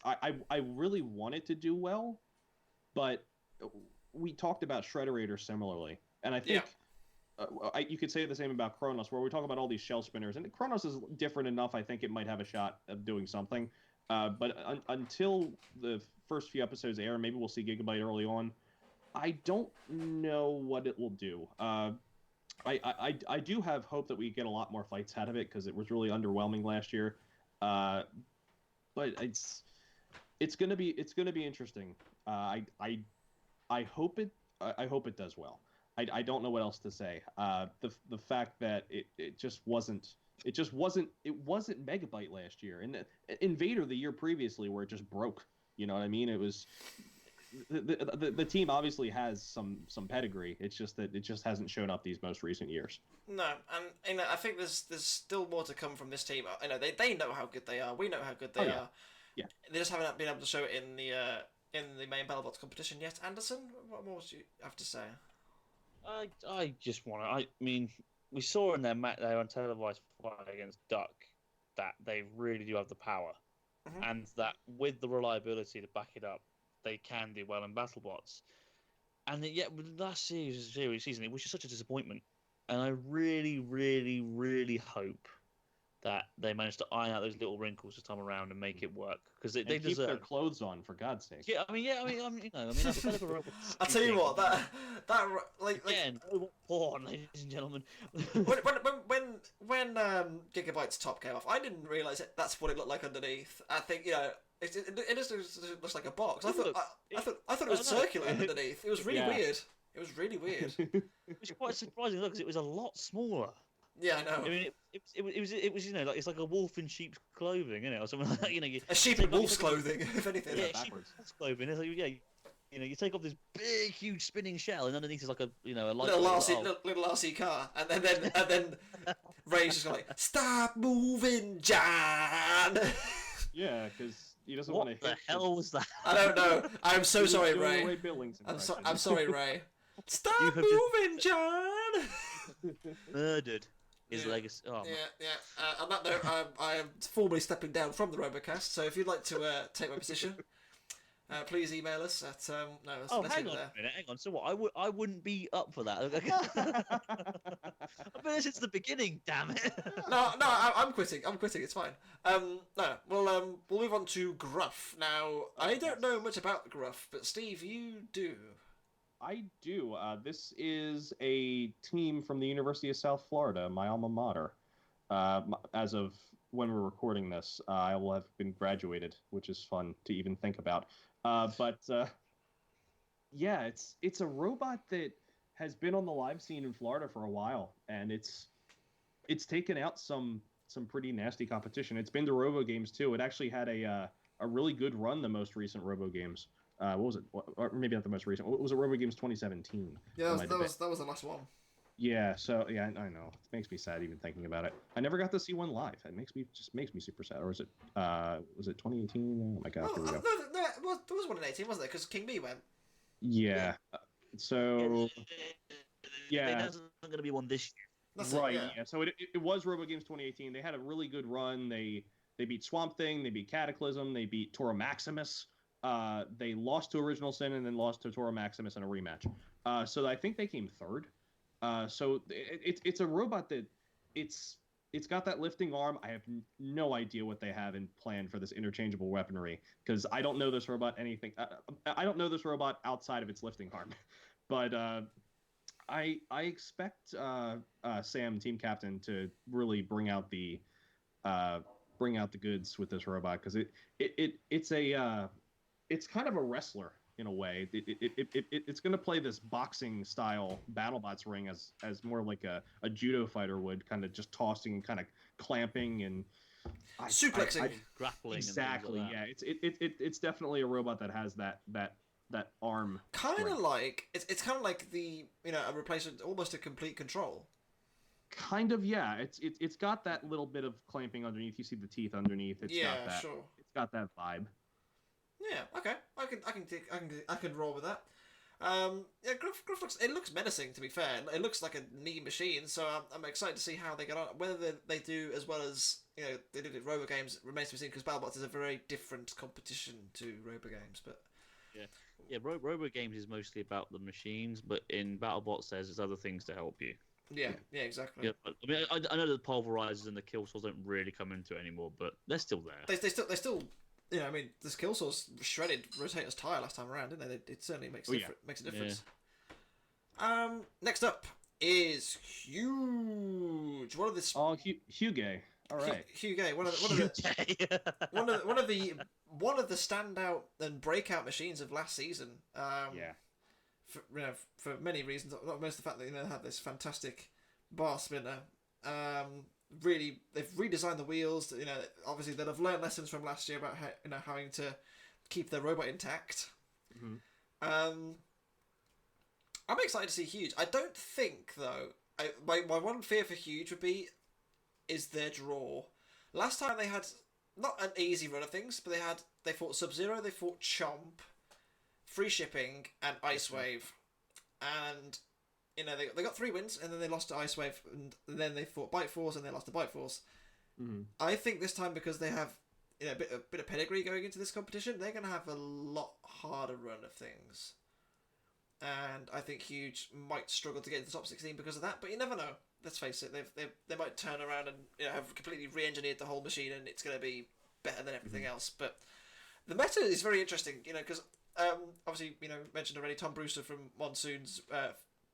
I really want it to do well, but we talked about Shrederator similarly, and I think. You could say the same about Chronos, where we talk about all these shell spinners, and Chronos is different enough. I think it might have a shot of doing something, but until the first few episodes air, maybe we'll see Gigabyte early on. I don't know what it will do. I do have hope that we get a lot more fights out of it, because it was really underwhelming last year. But it's gonna be interesting. I hope it does well. I don't know what else to say. The fact that it wasn't Megabyte last year, and Invader the year previously, where it just broke. You know what I mean? It was the team obviously has some pedigree. It's just that it just hasn't shown up these most recent years. No, and I think there's still more to come from this team. They know how good they are. We know how good they are. Yeah. They just haven't been able to show it in the main BattleBots competition yet. Anderson, what more do you have to say? I just want to. I mean, we saw in their untelevised fight against Duck that they really do have the power, and that with the reliability to back it up, they can do well in BattleBots. And yet, with last season, it was just such a disappointment. And I really, really, really hope that they managed to iron out those little wrinkles this time around and make it work because they keep deserve their clothes on, for God's sake. Yeah, I mean, that's better for robots. I'll tell you what, that like again, robot porn, ladies and gentlemen. when Gigabyte's top came off, I didn't realise that's what it looked like underneath. I think it just looks like a box. I thought it was circular underneath. It was really weird. It was really weird. It was quite surprising because it was a lot smaller. Yeah, I know. I mean, it was like it's like a wolf in sheep's clothing, or something like that. A sheep in wolf's clothing, if anything. Yeah, sheep in wolf's clothing. It's like, you take off this big, huge spinning shell, and underneath is like a little RC car, and then Ray's just like, "Stop moving, John." Yeah, because he doesn't want to hit. What the hell was that? I don't know. I'm so sorry, Ray. I'm sorry, Ray. Stop moving, John. Murdered his legacy. Oh, on that note, I am formally stepping down from the RoboCast. So if you'd like to take my position, please email us at let's hang on a minute. Hang on. So what? I wouldn't be up for that. I've been here since the beginning. Damn it. No, I'm quitting. It's fine. We'll move on to Gruff. Now, I don't know much about Gruff, but Steve, you do. I do. This is a team from the University of South Florida, my alma mater. As of when we're recording this, I will have been graduated, which is fun to even think about. Yeah, it's a robot that has been on the live scene in Florida for a while, and it's taken out some pretty nasty competition. It's been to Robo Games too. It actually had a really good run the most recent Robo Games. What was it? Or maybe not the most recent. What was it? Robo Games 2017. Yeah, that was the last one. Yeah, so I know. It makes me sad even thinking about it. I never got to see one live. It makes me super sad. Or was it 2018? Oh my god, here we go. No, there was one in 18, wasn't there? Because King B went. Yeah. So yeah, there's not going to be one this year. That's right. Yeah. So it was Robo Games 2018. They had a really good run. They beat Swamp Thing. They beat Cataclysm. They beat Tora Maximus. They lost to Original Sin and then lost to Tora Maximus in a rematch. So I think they came third. So it's a robot that it's got that lifting arm. I have no idea what they have in plan for this interchangeable weaponry because I don't know this robot anything. I don't know this robot outside of its lifting arm, but I expect Sam, team captain, to really bring out the goods with this robot because it's kind of a wrestler in a way. It's going to play this boxing style BattleBots ring as more like a judo fighter would, kind of just tossing and kind of clamping and suplexing, grappling. Exactly. And things like it's definitely a robot that has that arm. Kind of like it's kind of like the a replacement, almost a complete control. Kind of, yeah. It's got that little bit of clamping underneath. You see the teeth underneath. It's got that. Sure. It's got that vibe. Yeah, okay. I can roll with that. Gruff looks menacing. To be fair, it looks like a neat machine. So I'm excited to see how they get on. Whether they do as well as they did at Robo Games remains to be seen because BattleBots is a very different competition to Robo Games. But Robo Games is mostly about the machines, but in BattleBots there's other things to help you. Yeah, exactly. Yeah, I mean, I know the pulverizers and the kill saws don't really come into it anymore, but they're still there. They still. I mean, this kill source shredded Rotator's tire last time around, didn't they? It certainly makes a difference. Yeah. Next up is Huge. One of the Huge. All right. Huge. One of the standout and breakout machines of last season. For many reasons, not most the fact that they have this fantastic bar spinner. Really, they've redesigned the wheels. Obviously they'll have learned lessons from last year about having to keep their robot intact. Mm-hmm. I'm excited to see Huge. I don't think though. My one fear for Huge is their draw. Last time they had not an easy run of things, but they fought Sub-Zero, they fought Chomp, Free Shipping, and Ice Wave, and. They got 3 wins, and then they lost to Ice Wave, and then they fought Bite Force, and they lost to Bite Force. Mm-hmm. I think this time, because they have a bit of pedigree going into this competition, they're going to have a lot harder run of things. and I think Huge might struggle to get into the top 16 because of that. But you never know. Let's face it, they might turn around and have completely re-engineered the whole machine, and it's going to be better than everything else. But the meta is very interesting, because obviously mentioned already Tom Brewster from Monsoon's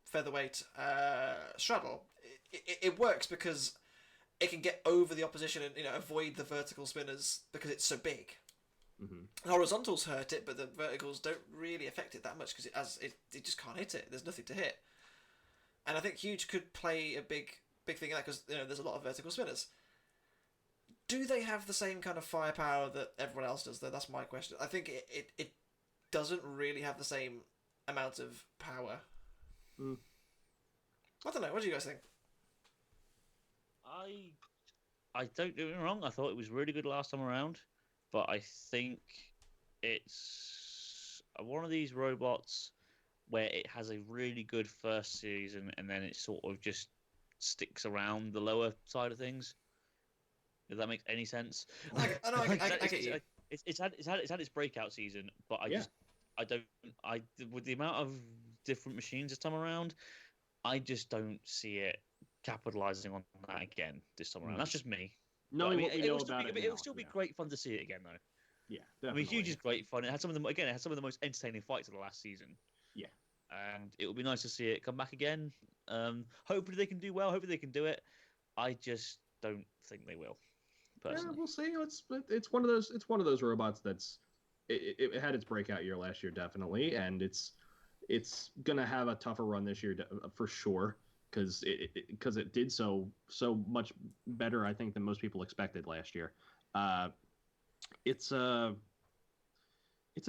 featherweight straddle. It works because it can get over the opposition and avoid the vertical spinners because it's so big. Mm-hmm. Horizontals hurt it, but the verticals don't really affect it that much because it just can't hit it. There's nothing to hit, and I think Huge could play a big thing in that because there's a lot of vertical spinners. Do they have the same kind of firepower that everyone else does, though? That's my question. I think it doesn't really have the same amount of power. I don't know. What do you guys think? I don't get me wrong. I thought it was really good last time around, but I think it's one of these robots where it has a really good first season and then it sort of just sticks around the lower side of things. If that makes any sense. I get you. It's had its breakout season, but with the amount of different machines this time around, I just don't see it capitalizing on that again this time around. That's just me. No, it'll still be great fun to see it again, though. Yeah, definitely. Huge is great fun. It had some of the most entertaining fights of the last season. Yeah, and it would be nice to see it come back again. Hopefully they can do well. Hopefully they can do it. I just don't think they will. Personally. Yeah, we'll see. It's one of those. It's one of those robots that's. It had its breakout year last year, definitely, and it's gonna have a tougher run this year for sure. Because it did so much better, I think, than most people expected last year. It's a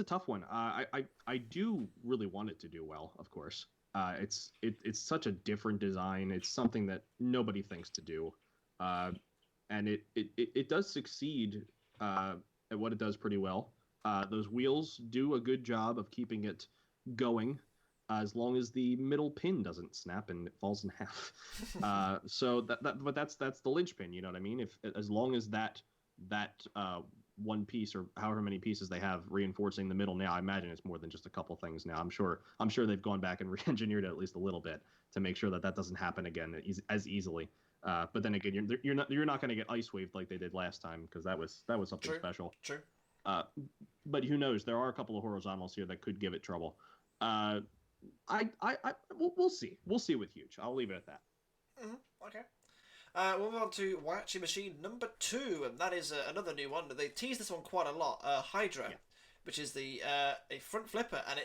tough one. I do really want it to do well, of course. It's such a different design. It's something that nobody thinks to do, and it does succeed at what it does pretty well. Those wheels do a good job of keeping it going. As long as the middle pin doesn't snap and it falls in half, so but that's the linchpin. You know what I mean? If as long as that one piece or however many pieces they have reinforcing the middle now, I imagine it's more than just a couple things now. I'm sure they've gone back and re-engineered it at least a little bit to make sure that doesn't happen again as easily. But then again, you're not going to get ice waved like they did last time because that was something special. True. But who knows? There are a couple of horizontals here that could give it trouble. We'll see. We'll see with Huge. I'll leave it at that. Okay. We'll move on to Waiachi Machine number 2, and that is another new one. They teased this one quite a lot. Hydra, which is a front flipper, and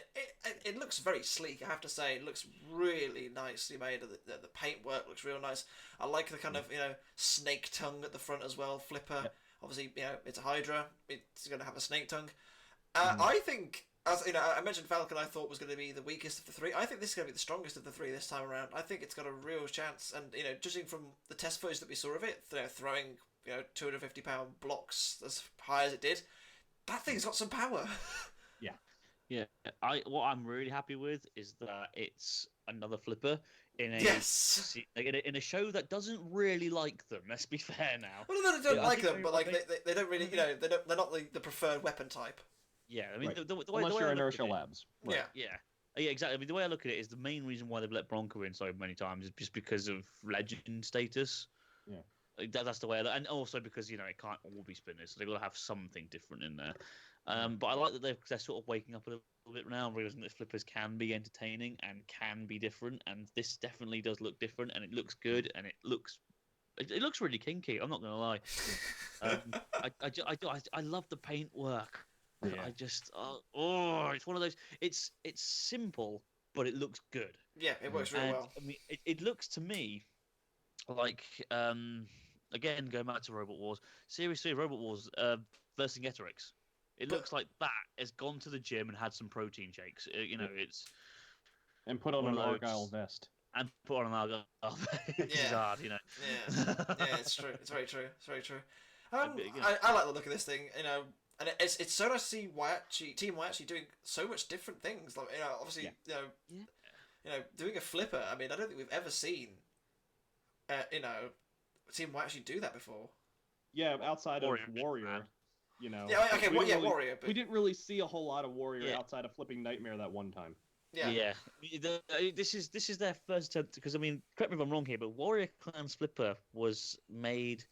it looks very sleek. I have to say, it looks really nicely made. The paintwork looks real nice. I like the kind of snake tongue at the front as well. Flipper. Yep. Obviously, it's a Hydra. It's going to have a snake tongue. I think. As I mentioned, Falcon I thought was going to be the weakest of the three. I think this is going to be the strongest of the three this time around. I think it's got a real chance, and judging from the test footage that we saw of it, throwing 250-pound blocks as high as it did, that thing's got some power. Yeah. What I'm really happy with is that it's another flipper in a show that doesn't really like them. Let's be fair now. Well, no, they don't like them, but they don't really they're not the preferred weapon type. Yeah, I mean, right. the way unless you're I Inertial Labs. Right. Yeah, exactly. I mean, the way I look at it is the main reason why they've let Bronco in so many times is just because of legend status. Yeah, that's the way. And also because it can't all be spinners, so they've got to have something different in there. But I like that they're sort of waking up a little bit now, realizing that flippers can be entertaining and can be different, and this definitely does look different, and it looks good, and it looks really kinky. I'm not gonna lie. I love the paintwork. Yeah. I just it's one of those. It's simple, but it looks good. Yeah, it works really well. I mean, it looks to me like again going back to Robot Wars, Series 3 Robot Wars versus Getorix. It looks like that has gone to the gym and had some protein shakes. It's and put on an Argyle vest. And put on an Argyle vest. It's hard, Yeah, it's true. It's very true. It's very true. I like the look of this thing. And it's so nice to see Team Waiachi doing so much different things. Like obviously, doing a flipper. I mean, I don't think we've ever seen, Team Waiachi do that before. Yeah, outside of Warrior, Yeah, okay, Warrior. But... We didn't really see a whole lot of Warrior outside of flipping Nightmare that one time. Yeah. This is their first attempt, because I mean, correct me if I'm wrong here, but Warrior Clan's flipper was made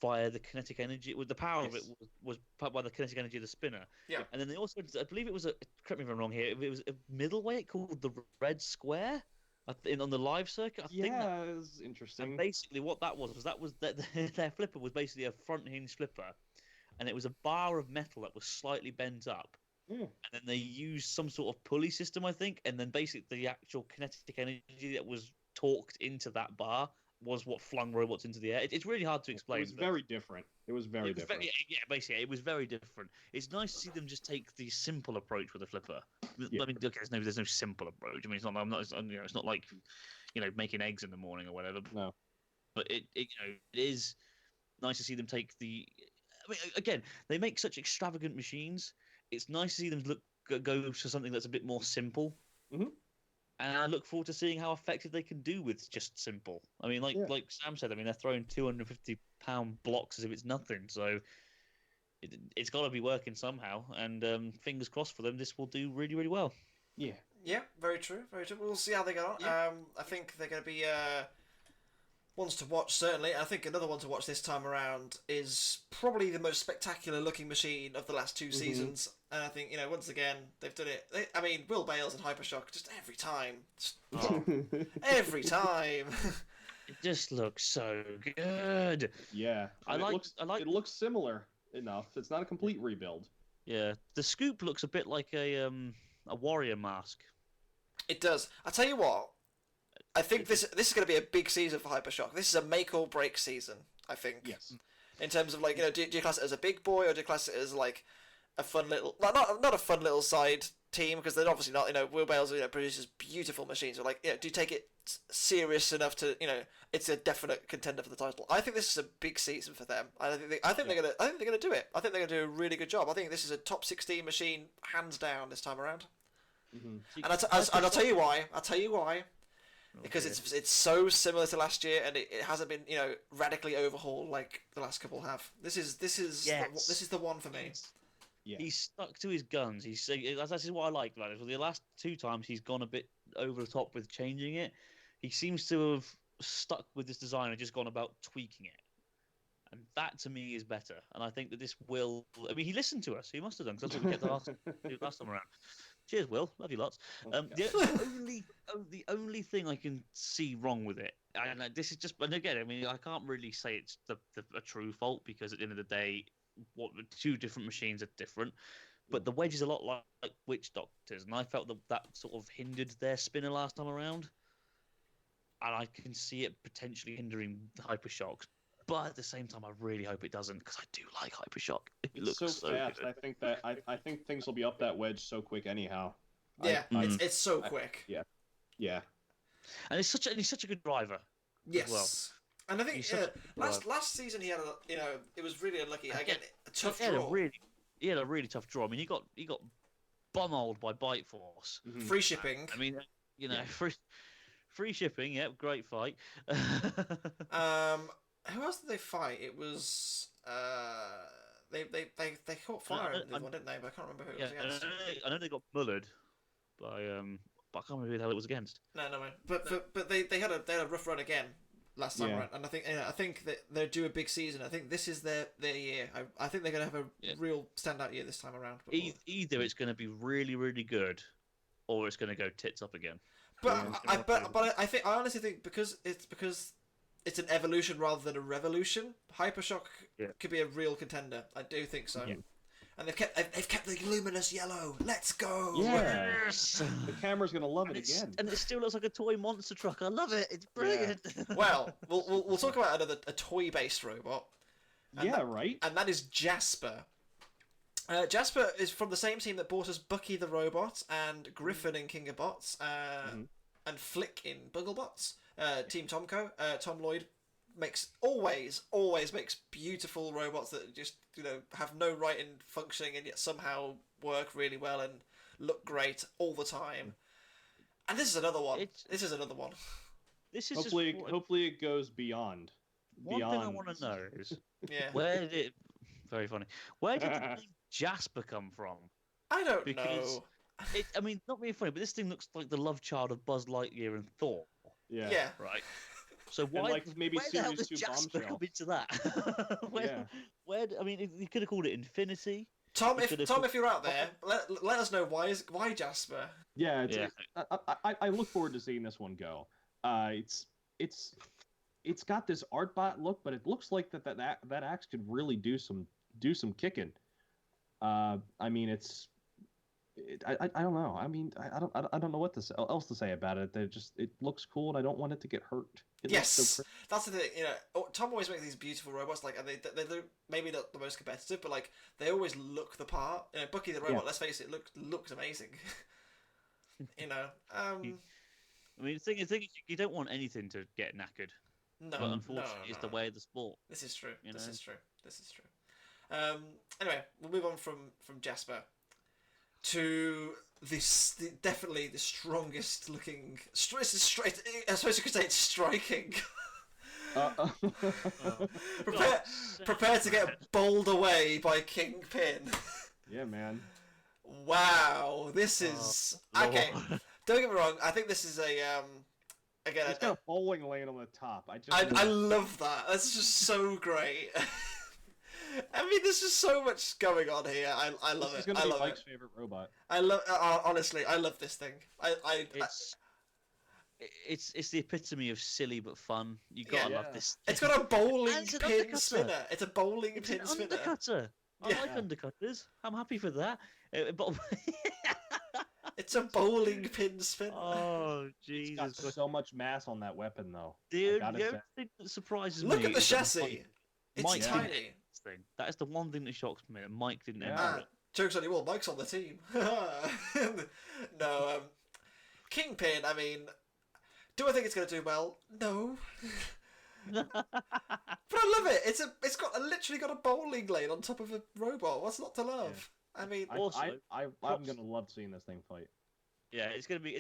via the kinetic energy. With the power of it was by the kinetic energy of the spinner. Yeah. And then they also, I believe it was correct me if I'm wrong here, it was a middleweight called the Red Square, on the live circuit. I think that is interesting. And basically, what that was that their flipper was basically a front hinge flipper, and it was a bar of metal that was slightly bent up. Yeah. And then they used some sort of pulley system, I think, and then basically the actual kinetic energy that was torqued into that bar was what flung robots into the air. It's really hard to explain. It was very different. It was very different. Basically, it was very different. It's nice to see them just take the simple approach with a flipper. Yeah. I mean, okay, there's no simple approach. I mean, it's not like, making eggs in the morning or whatever. No. But it is nice to see them take the. I mean, again, they make such extravagant machines. It's nice to see them go to something that's a bit more simple. Mm-hmm. And I look forward to seeing how effective they can do with just simple. I mean, like Sam said, I mean, they're throwing 250-pound blocks as if it's nothing. So it's got to be working somehow. And fingers crossed for them, this will do really, really well. Yeah. Yeah, very true, very true. We'll see how they get on. Yeah. I think they're going to be ones to watch, certainly. I think another one to watch this time around is probably the most spectacular looking machine of the last two seasons. And I think, once again, they've done it. Will Bales and Hypershock, just every time. Every time. It just looks so good. Yeah. It looks similar enough. It's not a complete rebuild. Yeah. The scoop looks a bit like a warrior mask. It does. I tell you what, I think this is going to be a big season for Hypershock. This is a make or break season, I think. Yes. In terms of do you class it as a big boy, or do you class it as like a fun little, not a fun little side team, because they're obviously not. Will Bales produces beautiful machines. So do you take it serious enough to it's a definite contender for the title? I think this is a big season for them. I think they're gonna do it. I think they're gonna do a really good job. I think this is a top 16 machine hands down this time around. Mm-hmm. And I'll tell you why. Because it's so similar to last year, and it hasn't been radically overhauled like the last couple have. This is the one for me. Yeah. He's stuck to his guns. That's what I like about it. For the last two times, he's gone a bit over the top with changing it. He seems to have stuck with this design and just gone about tweaking it. And that, to me, is better. And I think that this will... I mean, he listened to us. He must have done, because that's what we get last time around. Cheers, Will. Love you lots. The only thing I can see wrong with it, and this is just... And again, I mean, I can't really say it's a true fault, because at the end of the day, two different machines are different. But the wedge is a lot like Witch Doctors, and I felt that sort of hindered their spinner last time around. And I can see it potentially hindering the Hypershocks. But at the same time, I really hope it doesn't, because I do like Hypershock. It looks so fast. good. I think things will be up that wedge so quick anyhow. Yeah, it's so quick. Yeah. And he's such a good driver. Yes. As well. And I think last season he had it was really unlucky. Again, a tough draw. He had a really tough draw. I mean, he got bumholed by Bite Force. Mm-hmm. Free shipping. I mean, free shipping. Yeah, great fight. Who else did they fight? It was they caught fire in this one, didn't they? But I can't remember who it was against. I know they got mullered by but I can't remember who the hell it was against. No. But they had a rough run again last time around, and I think that they're due a big season. I think this is their year. I think they're going to have a real standout year this time around. Either it's going to be really, really good, or it's going to go tits up again. But I honestly think because it's an evolution rather than a revolution, Hypershock could be a real contender. I do think so. Yeah. And they've kept the luminous yellow. Let's go! Yeah. Yes. The camera's gonna love it again. And it still looks like a toy monster truck. I love it. It's brilliant. Yeah. Well, we'll talk about a toy-based robot. Right. And that is Jasper. Jasper is from the same team that brought us Bucky the Robot and Griffin in King of Bots, and Flick in BuggleBots. Team Tomco. Tom Lloyd always makes beautiful robots that just have no right in functioning and yet somehow work really well and look great all the time. And this is another one. This is hopefully it goes beyond. One thing I want to know is yeah. Very funny. Where did the name Jasper come from? I don't know. I mean, not being funny, but this thing looks like the love child of Buzz Lightyear and Thor. Yeah. Right. So why, like maybe where the hell Series does 2 Jasper Bombshell. come into that? I mean, you could have called it Infinity. Tom, if you're out there, let us know why Jasper. Yeah, I look forward to seeing this one go. It's got this Artbot look, but it looks like that axe could really do some kicking. I mean, I don't know. I mean, I don't know what else to say about it. It looks cool, and I don't want it to get hurt. Yes, that's the thing. You know, Tom always makes these beautiful robots. Like, and they're maybe not the most competitive, but like they always look the part. You know, Bucky the robot. Let's face it, looks amazing. You know. I mean, the thing is, you don't want anything to get knackered. No, but unfortunately, it's the way of the sport. This is true. This is true. Anyway, we'll move on from Jasper to definitely the strongest looking. I suppose you could say it's striking. Prepare to get bowled away by Kingpin. Yeah, man. Wow, this is okay. Don't get me wrong. I think this is a again. It's got a bowling lane on the top. I love that. That's just so great. I mean, there's just so much going on here. I love it. This is gonna be Mike's favorite robot. Honestly, I love this thing. It's the epitome of silly but fun. You gotta love this. It's got a bowling pin spinner. It's a bowling pin spinner. Undercutter. I like undercutters. I'm happy for that. But it's a bowling pin spinner. Oh Jesus! It's got so much mass on that weapon, though. Dude, the only thing that surprises me. Look at the chassis. It's tiny. Thing. That is the one thing that shocks me. Mike didn't enter it. Joke's on you all. Mike's on the team. No, Kingpin. I mean, do I think it's going to do well? No. But I love it. It's literally got a bowling lane on top of a robot. What's not to love? Yeah. I mean, I'm going to love seeing this thing fight. Yeah, it's gonna be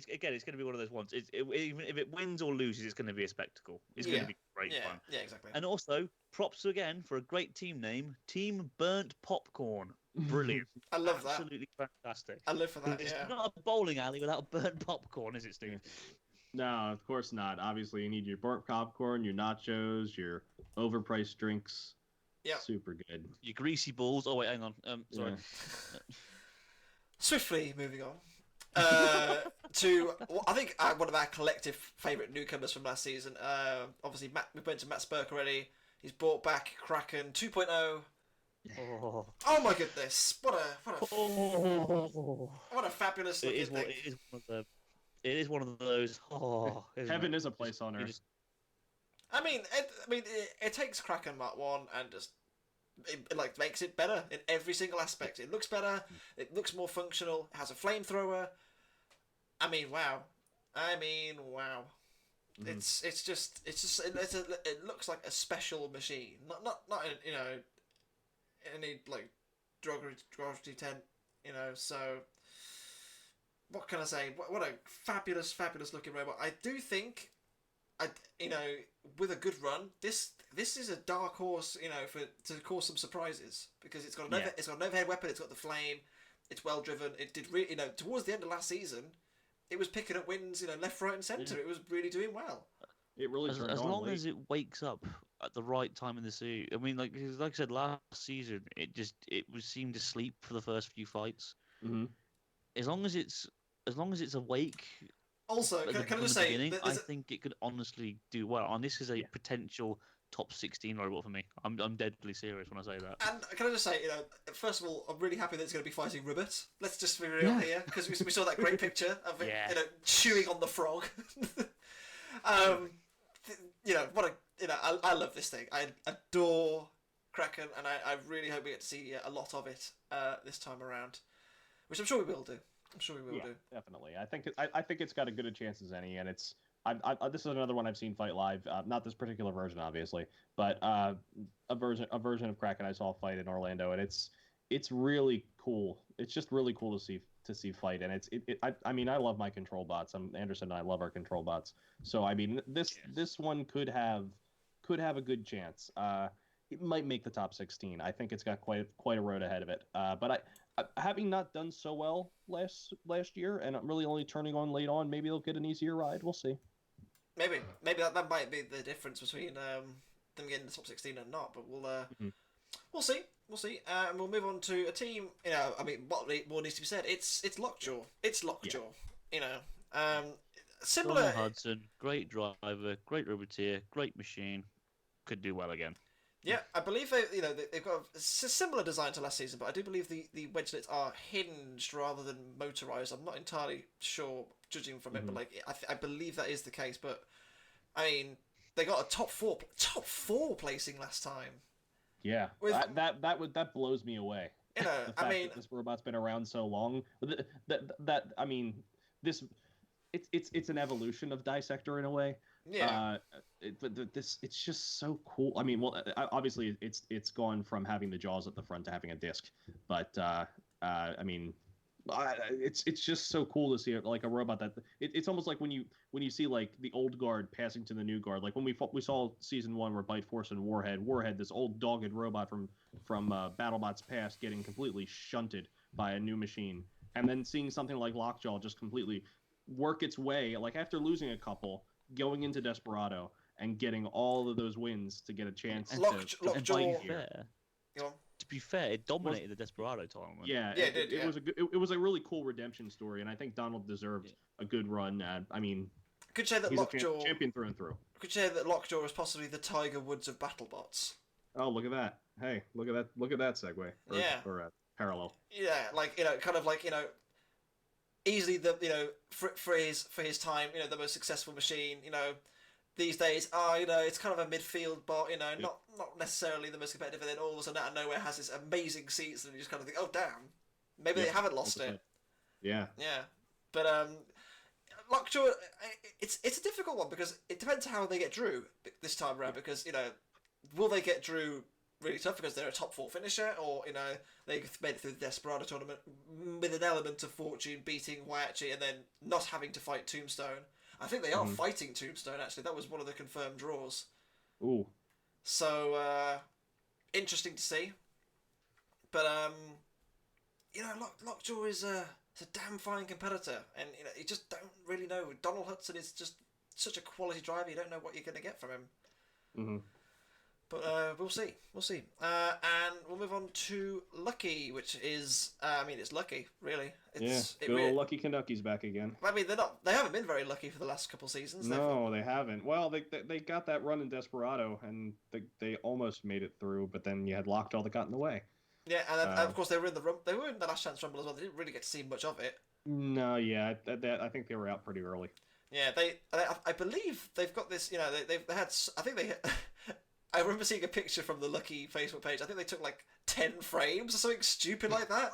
one of those ones. Even if it wins or loses, it's gonna be a spectacle. It's gonna be great fun. Yeah, exactly. And also, props again for a great team name, Team Burnt Popcorn. Brilliant. I love that. Absolutely fantastic. I live for that. It's not a bowling alley without burnt popcorn, is it, Steve? No, of course not. Obviously, you need your burnt popcorn, your nachos, your overpriced drinks. Yeah. Super good. Your greasy balls. Oh wait, hang on. Sorry. Swiftly moving on. To I think one of our collective favourite newcomers from last season. Obviously, we've been to Matt Spurk already. He's brought back Kraken 2.0. Oh my goodness! What a fabulous looking thing. It is one of those. Oh, heaven is a place on earth. I mean, it takes Kraken Mark 1 and just it like makes it better in every single aspect. It looks better. It looks more functional. It has a flamethrower. I mean, wow. Mm-hmm. It looks like a special machine. Not in, any like derogatory tent. So what can I say? What a fabulous looking robot. I do think, with a good run, this is a dark horse, to cause some surprises, because it's got an overhead weapon, it's got the flame, it's well driven. It did really, towards the end of last season, it was picking up wins, left, right, and centre. Yeah. It was really doing well. It really turned as on long late. as it wakes up at the right time in the series. I mean, like I said last season, it seemed to sleep for the first few fights. Mm-hmm. As long as it's awake. Also, can I just say, I think it could honestly do well, and this is a potential top 16 robot for me. I'm deadly serious when I say that. And can I just say, first of all, I'm really happy that it's going to be fighting Ribbit. Let's just be real here, because we saw that great picture of it, chewing on the frog. I love this thing. I adore Kraken, and I really hope we get to see a lot of it this time around, which I'm sure we will do. Definitely. I think it's got as good a chance as any, and it's. This is another one I've seen fight live. Not this particular version, obviously, but a version of Kraken I saw fight in Orlando, and it's really cool. It's just really cool to see fight, and I mean, I love my control bots. Anderson and I love our control bots. So I mean, this one could have a good chance. It might make the top 16. I think it's got quite a road ahead of it. But having not done so well last year, and I'm really only turning on late on, maybe they'll get an easier ride. We'll see. Maybe that might be the difference between them getting the top 16 and not. But we'll see. And we'll move on to a team. You know, I mean, what more needs to be said? It's LockJaw. It's LockJaw. Yeah. You know, similar. Donald Hudson, great driver, great roboteer, great machine. Could do well again. Yeah, I believe they've got a similar design to last season, but I do believe the wedgelets are hinged rather than motorized. I'm not entirely sure, judging from it, but like I believe that is the case. But I mean, they got a top four placing last time. Yeah, that blows me away. You know, the fact that this robot's been around so long. It's an evolution of Dissector in a way. Yeah. It's just so cool. I mean, well, obviously it's gone from having the jaws at the front to having a disc, but I mean, it's just so cool to see it, like a robot that it's almost like when you see like the old guard passing to the new guard, like when we saw season 1 where Bite Force and Warhead, this old dogged robot from BattleBots past getting completely shunted by a new machine, and then seeing something like LockJaw just completely work its way, like after losing a couple, going into Desperado and getting all of those wins to get a chance to be fair, it dominated the Desperado tournament. Yeah, it was a really cool redemption story, and I think Donald deserved a good run. I mean, could say that he's LockJaw a champion through and through. Could say that LockJaw is possibly the Tiger Woods of BattleBots. Oh, look at that! Hey, look at that segue. Or parallel. Yeah, like kind of like easily the for his time, the most successful machine. These days, it's kind of a midfield bot. Not necessarily the most competitive. And then all of a sudden, out of nowhere, has this amazing seats, and you just kind of think, oh damn, maybe they haven't lost it. Yeah. Yeah, but LockJaw, it's a difficult one because it depends how they get Drew this time around. Because will they get Drew really tough because they're a top 4 finisher, or they made it through the Desperado tournament with an element of fortune beating Waiachi and then not having to fight Tombstone. I think they are fighting Tombstone, actually. That was one of the confirmed draws. Ooh. So interesting to see. But LockJaw is a damn fine competitor, and you just don't really know. Donald Hudson is just such a quality driver. You don't know what you're going to get from him. But we'll see. And we'll move on to Lucky, which is, it's Lucky, really. Lucky Canucky's back again. I mean, they haven't been very lucky for the last couple seasons. No, they haven't. Well, they got that run in Desperado, and they almost made it through, but then you had LockJaw that got in the way. Yeah, and of course they were in the Last Chance Rumble as well. They didn't really get to see much of it. No, yeah, I think they were out pretty early. Yeah, I believe they've got this. They had. I think they. I remember seeing a picture from the Lucky Facebook page. I think they took like 10 frames or something stupid like that.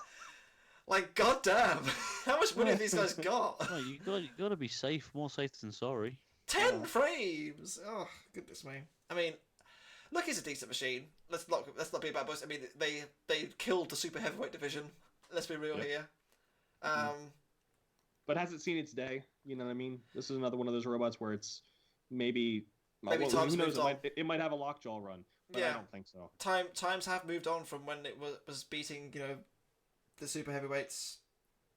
Like, goddamn, how much money have these guys got? No, you got to be safe, more safe than sorry. 10 frames. Oh, goodness me. I mean, Lucky's a decent machine. Let's not be bad boys. I mean, they killed the super heavyweight division. Let's be real here. But has it seen its day? You know what I mean? This is another one of those robots where it's maybe times moved on. It might have a LockJaw run, but I don't think so. Times have moved on from when it was beating the super heavyweights,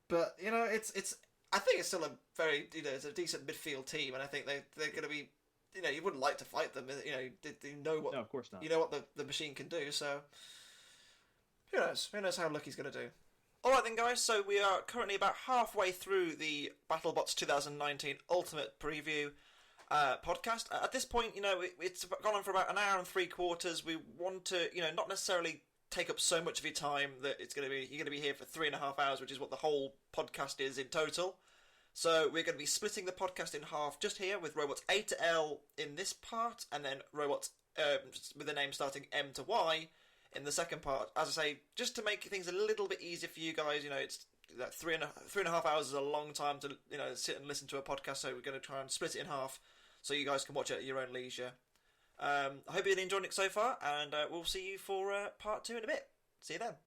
but it's I think it's still a very it's a decent midfield team, and I think they're going to be you wouldn't like to fight them. They know what. No, of course not. You know what the machine can do. So who knows how Lucky's going to do. Alright then guys, so we are currently about halfway through the BattleBots 2019 Ultimate Preview podcast. At this point, it's gone on for about an hour and 3/4. We want to, not necessarily take up so much of your time that you're going to be here for 3.5 hours, which is what the whole podcast is in total. So we're going to be splitting the podcast in half just here with robots A to L in this part, and then robots with the name starting M to Y in the second part. As I say, just to make things a little bit easier for you guys, it's that 3.5 hours is a long time to sit and listen to a podcast, so we're going to try and split it in half so you guys can watch it at your own leisure. I hope you're enjoying it so far, and we'll see you for part 2 in a bit. See you then.